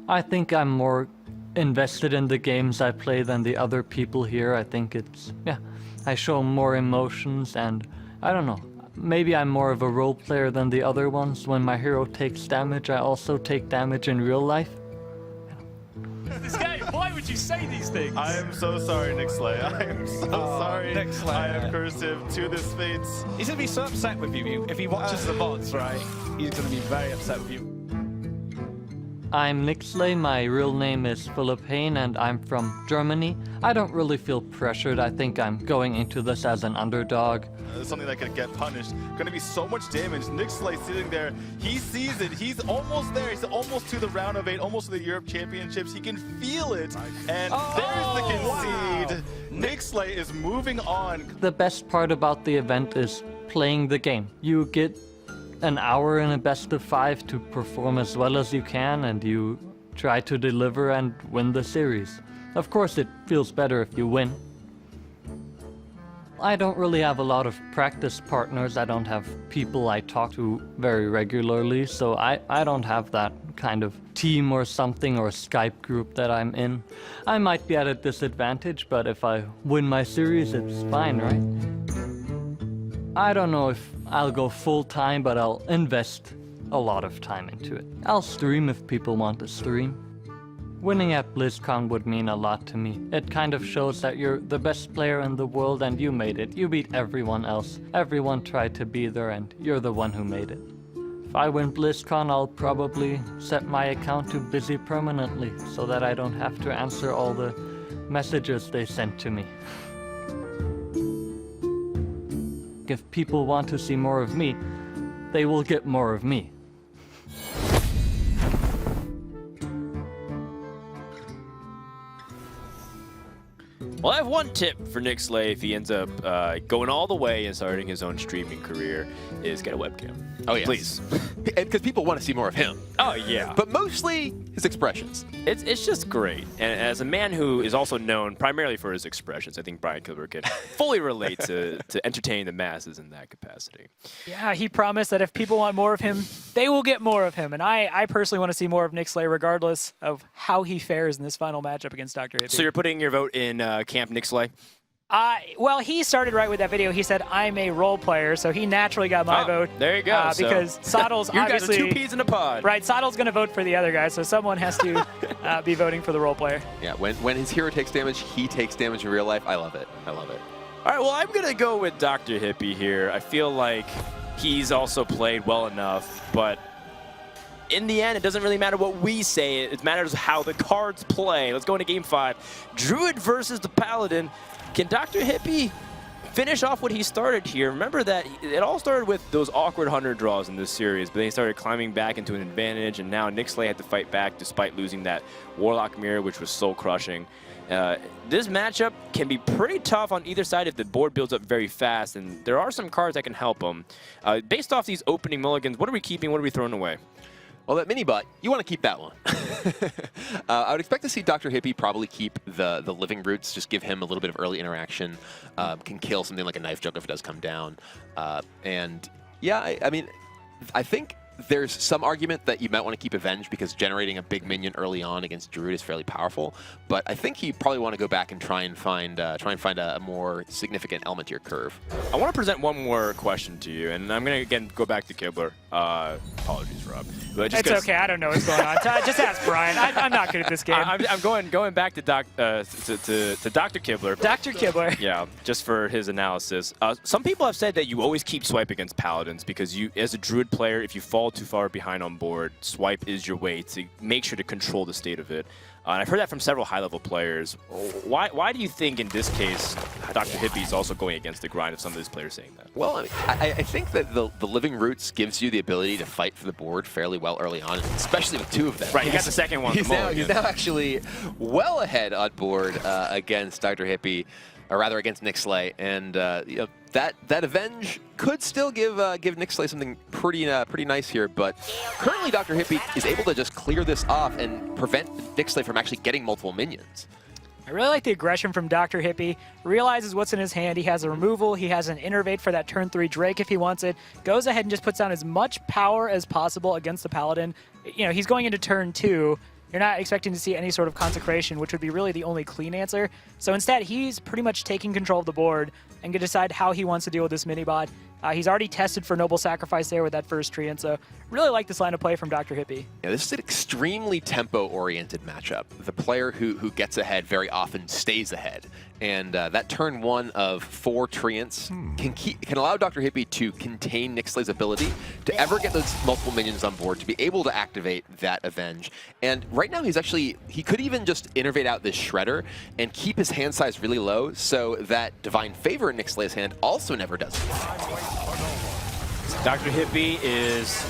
I think I'm more invested in the games I play than the other people here. I think it's, yeah, I show more emotions and I don't know. Maybe I'm more of a role player than the other ones. When my hero takes damage, I also take damage in real life. This game, why would you say these things? I am so sorry, Nicslay. I am so sorry. Nicslay. I am cursive to this fate. He's going to be so upset with you. If he watches the VODs, right, he's going to be very upset with you. I'm Nicslay, my real name is Philip Hain, and I'm from Germany. I don't really feel pressured. I think I'm going into this as an underdog. Something that could get punished. Going to be so much damage. Nicslay sitting there. He sees it. He's almost there. He's almost to the round of 8, almost to the Europe Championships. He can feel it. And there's the concede. Wow. Nicslay is moving on. The best part about the event is playing the game. You get an hour in a best of 5 to perform as well as you can, and you try to deliver and win the series. Of course, it feels better if you win. I don't really have a lot of practice partners. I don't have people I talk to very regularly, so I don't have that kind of team or something or Skype group that I'm in. I might be at a disadvantage, but if I win my series, it's fine, right? I don't know if I'll go full-time, but I'll invest a lot of time into it. I'll stream if people want to stream. Winning at BlizzCon would mean a lot to me. It kind of shows that you're the best player in the world and you made it. You beat everyone else. Everyone tried to be there and you're the one who made it. If I win BlizzCon, I'll probably set my account to busy permanently so that I don't have to answer all the messages they sent to me. If people want to see more of me, they will get more of me. Well, I have one tip for Nicslay if he ends up going all the way and starting his own streaming career, is get a webcam. Oh, yes. Please. Because people want to see more of him. Oh, yeah. But mostly his expressions. It's just great. And as a man who is also known primarily for his expressions, I think Brian Kilber can fully relate to entertaining the masses in that capacity. Yeah, he promised that if people want more of him, they will get more of him. And I personally want to see more of Nicslay regardless of how he fares in this final matchup against DrHippi. So you're putting your vote in Camp Nicslay? Well, he started right with that video. He said, I'm a role player, so he naturally got my vote. There you go. Because Soddle's obviously... You guys are 2 peas in a pod. Right, Soddle's going to vote for the other guy, so someone has to be voting for the role player. Yeah, when his hero takes damage, he takes damage in real life. I love it. I love it. All right, well, I'm going to go with DrHippi here. I feel like he's also played well enough, but in the end, it doesn't really matter what we say. It matters how the cards play. Let's go into Game 5. Druid versus the Paladin. Can DrHippi finish off what he started here? Remember that it all started with those awkward 100 draws in this series, but then he started climbing back into an advantage, and now Nicslay had to fight back despite losing that Warlock Mirror, which was soul crushing. This matchup can be pretty tough on either side if the board builds up very fast, and there are some cards that can help him. Based off these opening mulligans, what are we keeping, what are we throwing away? Well, that mini-bot, you want to keep that one. I would expect to see DrHippi probably keep the Living Roots, just give him a little bit of early interaction, can kill something like a Knife Joke if it does come down. And yeah, I mean, I think there's some argument that you might want to keep Avenge because generating a big minion early on against Druid is fairly powerful. But I think you probably want to go back and try and find a more significant element to your curve. I want to present one more question to you, and I'm going to again go back to Kibler. Apologies, Rob. But just it's okay. I don't know what's going on. Just ask Brian. I'm not good at this game. I'm going back to Dr. Kibler. Dr. Kibler. Yeah, just for his analysis. Some people have said that you always keep swipe against Paladins because you, as a Druid player, if you fall too far behind on board, swipe is your way to make sure to control the state of it. And I've heard that from several high-level players. Why do you think, in this case, DrHippi is also going against the grind of some of these players saying that? Well, I think that the Living Roots gives you the ability to fight for the board fairly well early on, especially with 2 of them. Right, he got the second one. He's now actually well ahead on board against DrHippi, or rather against Nicslay, and you know, that Avenge could still give Nicslay something pretty nice here, but currently DrHippi is able to just clear this off and prevent Nicslay from actually getting multiple minions. I really like the aggression from DrHippi. Realizes what's in his hand. He has a removal. He has an Innervate for that turn 3 Drake if he wants it. Goes ahead and just puts down as much power as possible against the Paladin. You know, he's going into turn 2. You're not expecting to see any sort of consecration, which would be really the only clean answer. So instead, he's pretty much taking control of the board and can decide how he wants to deal with this mini-bot. He's already tested for Noble Sacrifice there with that first Treant, so really like this line of play from DrHippi. Yeah, this is an extremely tempo-oriented matchup. The player who gets ahead very often stays ahead. And that turn 1 of 4 Treants can allow DrHippi to contain Nixlay's ability to ever get those multiple minions on board, to be able to activate that Avenge. And right now he could even just innervate out this Shredder and keep his hand size really low so that Divine Favor in Nixlay's hand also never does anything. DrHippi is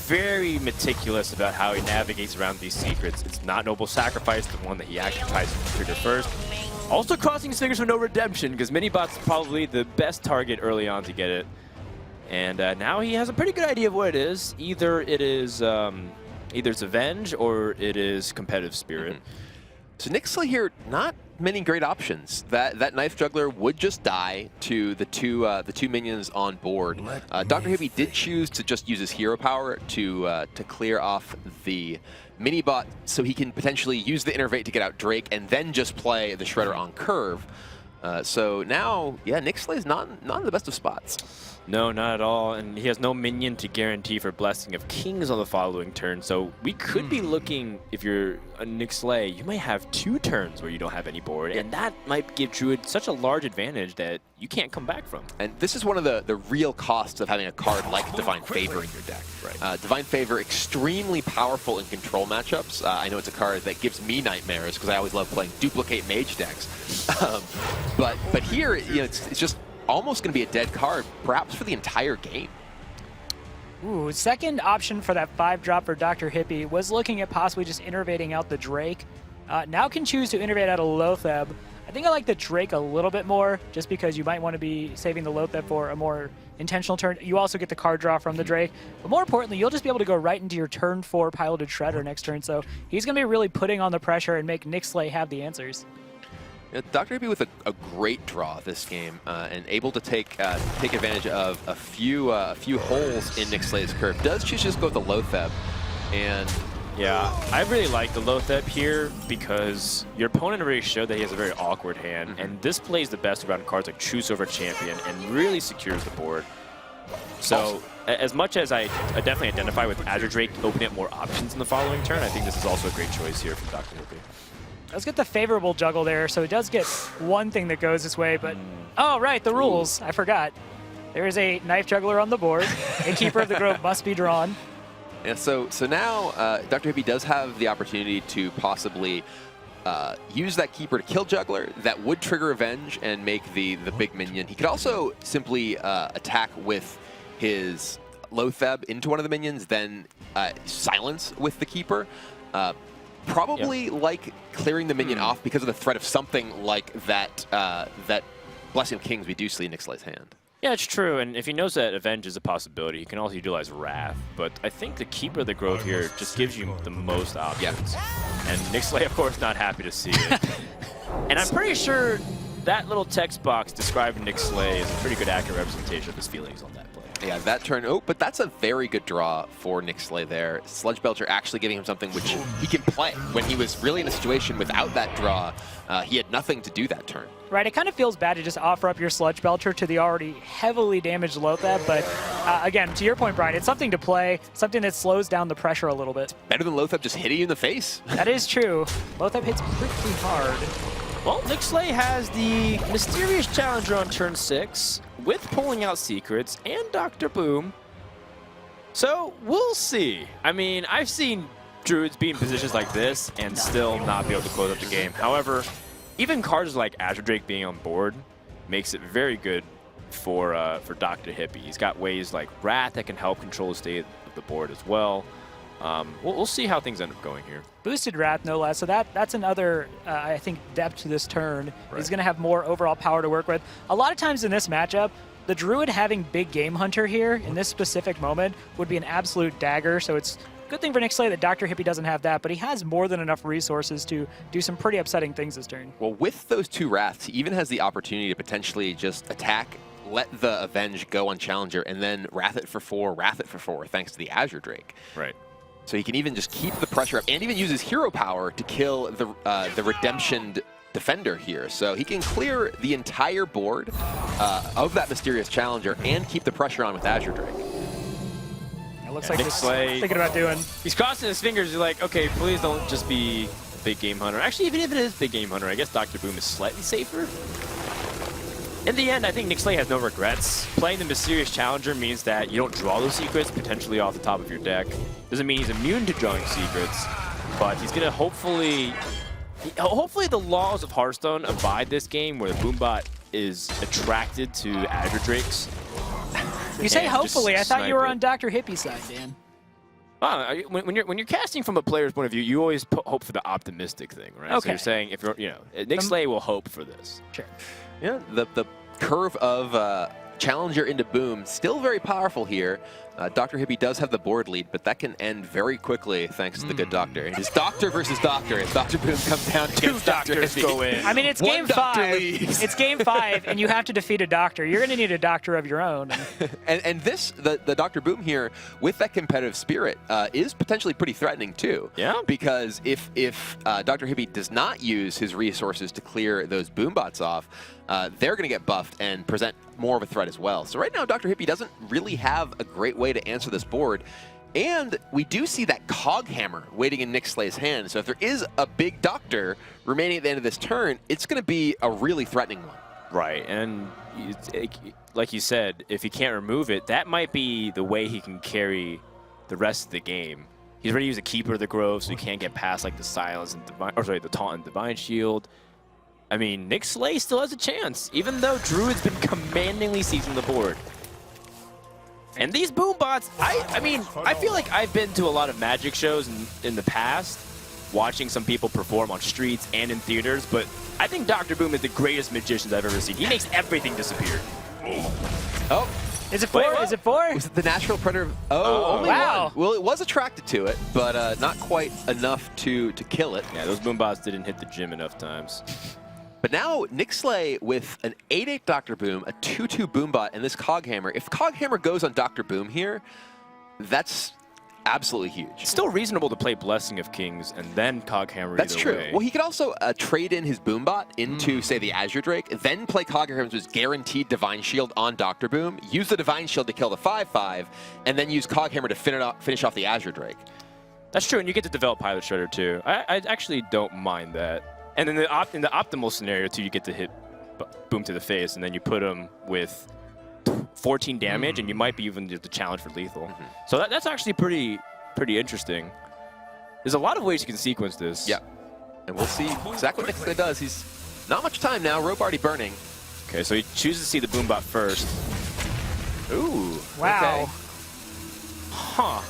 very meticulous about how he navigates around these secrets. It's not Noble Sacrifice, the one that he actually tries to trigger first. Also crossing his fingers for no redemption, because Minibot's probably the best target early on to get it. And now he has a pretty good idea of what it is. Either it's Avenge or it is Competitive Spirit. So Nicslay here, not many great options. That Knife Juggler would just die to the two minions on board. DrHippi did choose to just use his hero power to clear off the mini-bot so he can potentially use the Innervate to get out Drake and then just play the Shredder on curve. So now, yeah, Nixlay's not in the best of spots. No, not at all. And he has no minion to guarantee for Blessing of Kings on the following turn. So we could be looking, if you're a Nicslay, you might have 2 turns where you don't have any board. And that might give Druid such a large advantage that you can't come back from. And this is one of the real costs of having a card like Divine Favor in your deck. Right. Divine Favor, extremely powerful in control matchups. I know it's a card that gives me nightmares because I always love playing duplicate mage decks. But here, you know, it's just almost going to be a dead card, perhaps for the entire game. Ooh, second option for that 5-drop for DrHippi was looking at possibly just innervating out the Drake. Now can choose to innervate out a Lotheb. I think I like the Drake a little bit more, just because you might want to be saving the Lotheb for a more intentional turn. You also get the card draw from the Drake, but more importantly, you'll just be able to go right into your turn 4 piloted Shredder next turn, so he's going to be really putting on the pressure and make Nicslay have the answers. Yeah, DrHippi with a great draw this game and able to take advantage of a few holes in Nixlay's curve. Does choose to just go with the Lotheb, and yeah, I really like the Lotheb here because your opponent already showed that he has a very awkward hand, and this plays the best around cards like Choose Over Champion and really secures the board. So as much as I definitely identify with Azure Drake opening up more options in the following turn, I think this is also a great choice here from DrHippi. Let's get the favorable juggle there, so it does get one thing that goes this way, but... Oh, right, the rules. I forgot. There is a Knife Juggler on the board. A Keeper of the Grove must be drawn. Yeah, so now DrHippi does have the opportunity to possibly use that Keeper to kill Juggler. That would trigger Avenge and make the big minion. He could also simply attack with his Lotheb into one of the minions, then silence with the Keeper. Probably like clearing the minion off because of the threat of something like that that Blessing of Kings we do see in Nixlay's hand. Yeah, it's true, and if he knows that Avenge is a possibility, he can also utilize Wrath, but I think the Keeper of the Grove here just gives you the most options. And Nicslay, of course, not happy to see it. And I'm pretty sure that little text box describing Nicslay is a pretty good accurate representation of his feelings on that play. Yeah, that turn. Oh, but that's a very good draw for Nicslay there. Sludge Belcher actually giving him something which he can play. When he was really in a situation without that draw, he had nothing to do that turn. Right, it kind of feels bad to just offer up your Sludge Belcher to the already heavily damaged Lotheb, but again, to your point, Brian, it's something to play, something that slows down the pressure a little bit. Better than Lotheb just hitting you in the face. That is true. Lotheb hits pretty hard. Well, Nicslay has the Mysterious Challenger on turn 6 with pulling out secrets and Dr. Boom. So we'll see. I mean, I've seen Druids be in positions like this and still not be able to close up the game. However, even cards like Azure Drake being on board makes it very good for DrHippi. He's got ways like Wrath that can help control the state of the board as well. We'll see how things end up going here. Boosted Wrath, no less. So that's another, I think, depth to this turn. Right. He's going to have more overall power to work with. A lot of times in this matchup, the Druid having Big Game Hunter here in this specific moment would be an absolute dagger. So it's a good thing for Nicslay that DrHippi doesn't have that, but he has more than enough resources to do some pretty upsetting things this turn. Well, with those 2 Wraths, he even has the opportunity to potentially just attack, let the Avenge go on Challenger, and then Wrath it for 4, Wrath it for 4, thanks to the Azure Drake. Right. So he can even just keep the pressure up and even use his hero power to kill the Redemption Defender here. So he can clear the entire board of that Mysterious Challenger and keep the pressure on with Azure Drake. It looks like Nicslay, thinking about doing. He's crossing his fingers. He's like, okay, please don't just be Big Game Hunter. Actually, even if it is Big Game Hunter, I guess Dr. Boom is slightly safer. In the end, I think Nicslay has no regrets. Playing the Mysterious Challenger means that you don't draw those secrets potentially off the top of your deck. Doesn't mean he's immune to drawing secrets, but he's going to hopefully the laws of Hearthstone abide this game where the Boombot is attracted to Azure Drakes. You say hopefully. I thought you were on DrHippi's side, Dan. When you're casting from a player's point of view, you always hope for the optimistic thing, right? Okay. So you're saying if you're, Nicslay will hope for this. Sure. Yeah, the curve of Challenger into Boom, still very powerful here. DrHippi does have the board lead, but that can end very quickly thanks to the good doctor. It is doctor versus doctor if Dr. Boom comes down to 2 doctors go in. I mean, it's game 5. It's game 5, and you have to defeat a doctor. You're going to need a doctor of your own. and this, the Dr. Boom here, with that competitive spirit, is potentially pretty threatening too. Yeah. Because if DrHippi does not use his resources to clear those Boombots off, they're going to get buffed and present more of a threat as well. So right now, DrHippi doesn't really have a great way to answer this board. And we do see that Cog Hammer waiting in Nickslay's hand. So if there is a big doctor remaining at the end of this turn, it's going to be a really threatening one. Right, and like you said, if he can't remove it, that might be the way he can carry the rest of the game. He's already used a Keeper of the Grove, so he can't get past like the Silence and the Taunt and Divine Shield. I mean, Nicslay still has a chance, even though Druid's been commandingly seizing the board. And these Boombots, I mean, I feel like I've been to a lot of Magic shows in the past, watching some people perform on streets and in theaters, but I think Dr. Boom is the greatest magician I've ever seen. He makes everything disappear. Oh. Is it 4? Is it 4? Was it the Natural Predator? Oh, only wow. one. Well, it was attracted to it, but not quite enough to kill it. Yeah, those Boombots didn't hit the gym enough times. But now Nicslay with an 8/8 Dr. Boom, a 2/2 Boombot, and this Cog Hammer. If Cog Hammer goes on Dr. Boom here, that's absolutely huge. It's still reasonable to play Blessing of Kings and then Cog Hammer. That's either true. way. Well, he could also trade in his Boombot into, say, the Azure Drake, then play Cog Hammer's guaranteed Divine Shield on Dr. Boom, use the Divine Shield to kill the 5/5, and then use Cog Hammer to finish off the Azure Drake. That's true, and you get to develop Pilot Shredder too. I actually don't mind that. And in the optimal scenario too, you get to hit Boom to the face, and then you put him with 14 damage, and you might be even just a challenge for lethal. So that's actually pretty interesting. There's a lot of ways you can sequence this. Yeah, and we'll see exactly what Nicslay does. He's not much time now. Rope already burning. Okay, so he chooses to see the Boombot first. Ooh. Wow. Okay. Huh.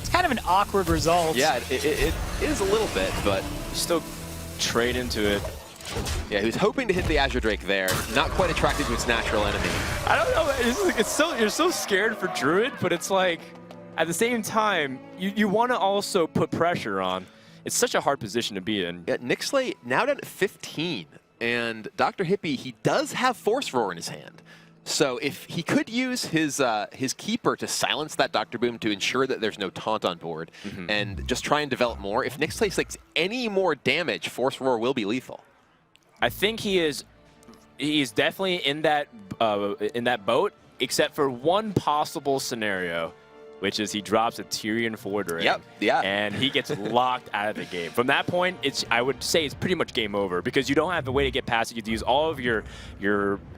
It's kind of an awkward result. Yeah, it is a little bit, but still trade into it. Yeah, he was hoping to hit the Azure Drake there. Not quite attracted to its natural enemy. I don't know. You're so scared for Druid, but it's like at the same time you want to also put pressure on. It's such a hard position to be in. Yeah, Nicslay now down at 15, and DrHippi, he does have Force Roar in his hand. So if he could use his Keeper to silence that Dr. Boom to ensure that there's no taunt on board, and just try and develop more, if Nicslay takes any more damage, Force Roar will be lethal. I think he's definitely in that boat, except for one possible scenario which is he drops a Tyrion Fordring. Yep, yeah. And he gets locked out of the game. From that point, I would say it's pretty much game over because you don't have a way to get past it. You have to use all of your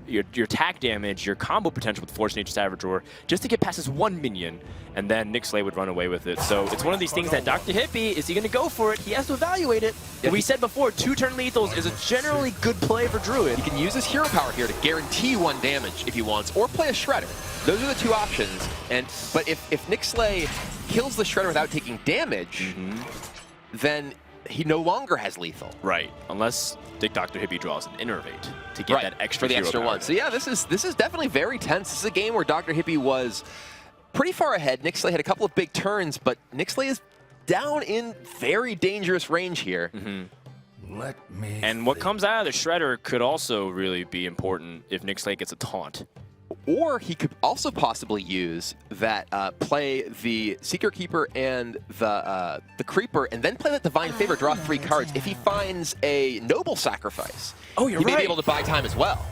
attack damage, your combo potential with Force Nature Savage Roar just to get past this one minion, and then Nicslay would run away with it. So it's one of these things that DrHippi, is he going to go for it? He has to evaluate it. Yeah, we said before, 2-turn lethals is a generally good play for Druid. He can use his hero power here to guarantee 1 damage if he wants, or play a Shredder. Those are the 2 options. But if Nicslay kills the Shredder without taking damage, then he no longer has lethal. Right, unless DrHippi draws an Innervate to get that extra for the hero extra power. 1. So yeah, this is definitely very tense. This is a game where DrHippi was pretty far ahead. Nicslay had a couple of big turns, but Nicslay is down in very dangerous range here. And what comes out of the Shredder could also really be important if Nicslay gets a taunt. Or he could also possibly use that, play the Seeker Keeper and the Creeper, and then play that Divine Favor, draw 3 cards. If he finds a Noble Sacrifice, he may be able to buy time as well.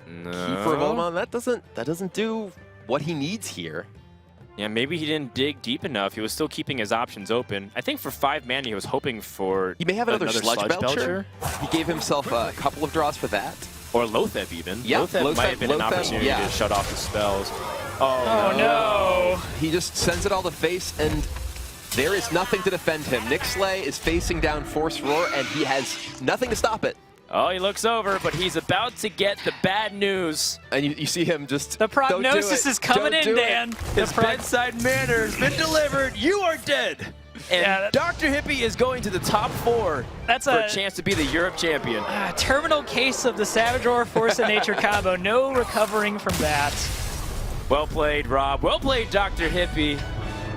No. Keeper of Olimon, that doesn't do what he needs here. Yeah, maybe he didn't dig deep enough. He was still keeping his options open. I think for 5 mana, he was hoping for He may have another Sludge Belcher. He gave himself a couple of draws for that. Or Lotheb even. Yeah, Lotheb might have been an opportunity to shut off the spells. Oh no! He just sends it all to face, and there is nothing to defend him. Nicslay is facing down Force Roar, and he has nothing to stop it. Oh, he looks over, but he's about to get the bad news. And you see him just, the prognosis is coming in, Dan. His bedside manner has been delivered. You are dead. And DrHippi is going to the top 4 for a chance to be the Europe champion. Terminal case of the Savage Roar Force of Nature combo. No recovering from that. Well played, Rob. Well played, DrHippi,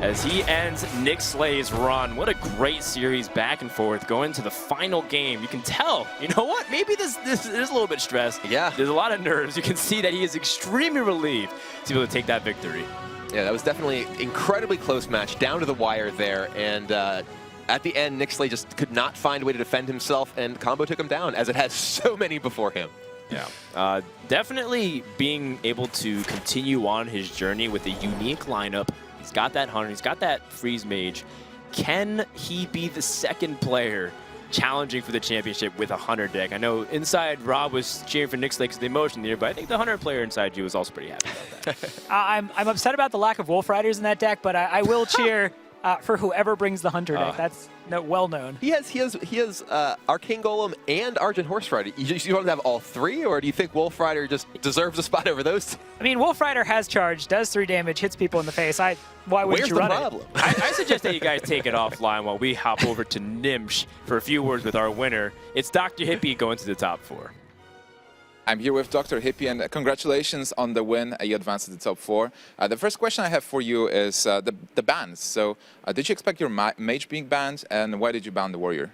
as he ends Nickslay's run. What a great series, back and forth, going to the final game. You can tell, you know what? Maybe this is a little bit stressed. Yeah. There's a lot of nerves. You can see that he is extremely relieved to be able to take that victory. Yeah, that was definitely an incredibly close match, down to the wire there. And at the end, Nicslay just could not find a way to defend himself, and combo took him down, as it has so many before him. Yeah, definitely being able to continue on his journey with a unique lineup. He's got that Hunter, he's got that Freeze Mage. Can he be the second player challenging for the championship with a Hunter deck? I know inside Rob was cheering for Nicslay because of the emotion there, but I think the Hunter player inside you was also pretty happy about that. I'm upset about the lack of Wolf Riders in that deck, but I will cheer for whoever brings the Hunter deck. That's well known. He has Arcane Golem and Argent Horse Rider. You don't have all 3, or do you think Wolf Rider just deserves a spot over those 2? I mean, Wolf Rider has charge, does 3 damage, hits people in the face. Why wouldn't you run it? I suggest that you guys take it offline while we hop over to Nimsh for a few words with our winner. It's DrHippi going to the top 4. I'm here with DrHippi, and congratulations on the win. You advanced to the top 4. The first question I have for you is the bans. So did you expect your mage being banned, and why did you ban the warrior?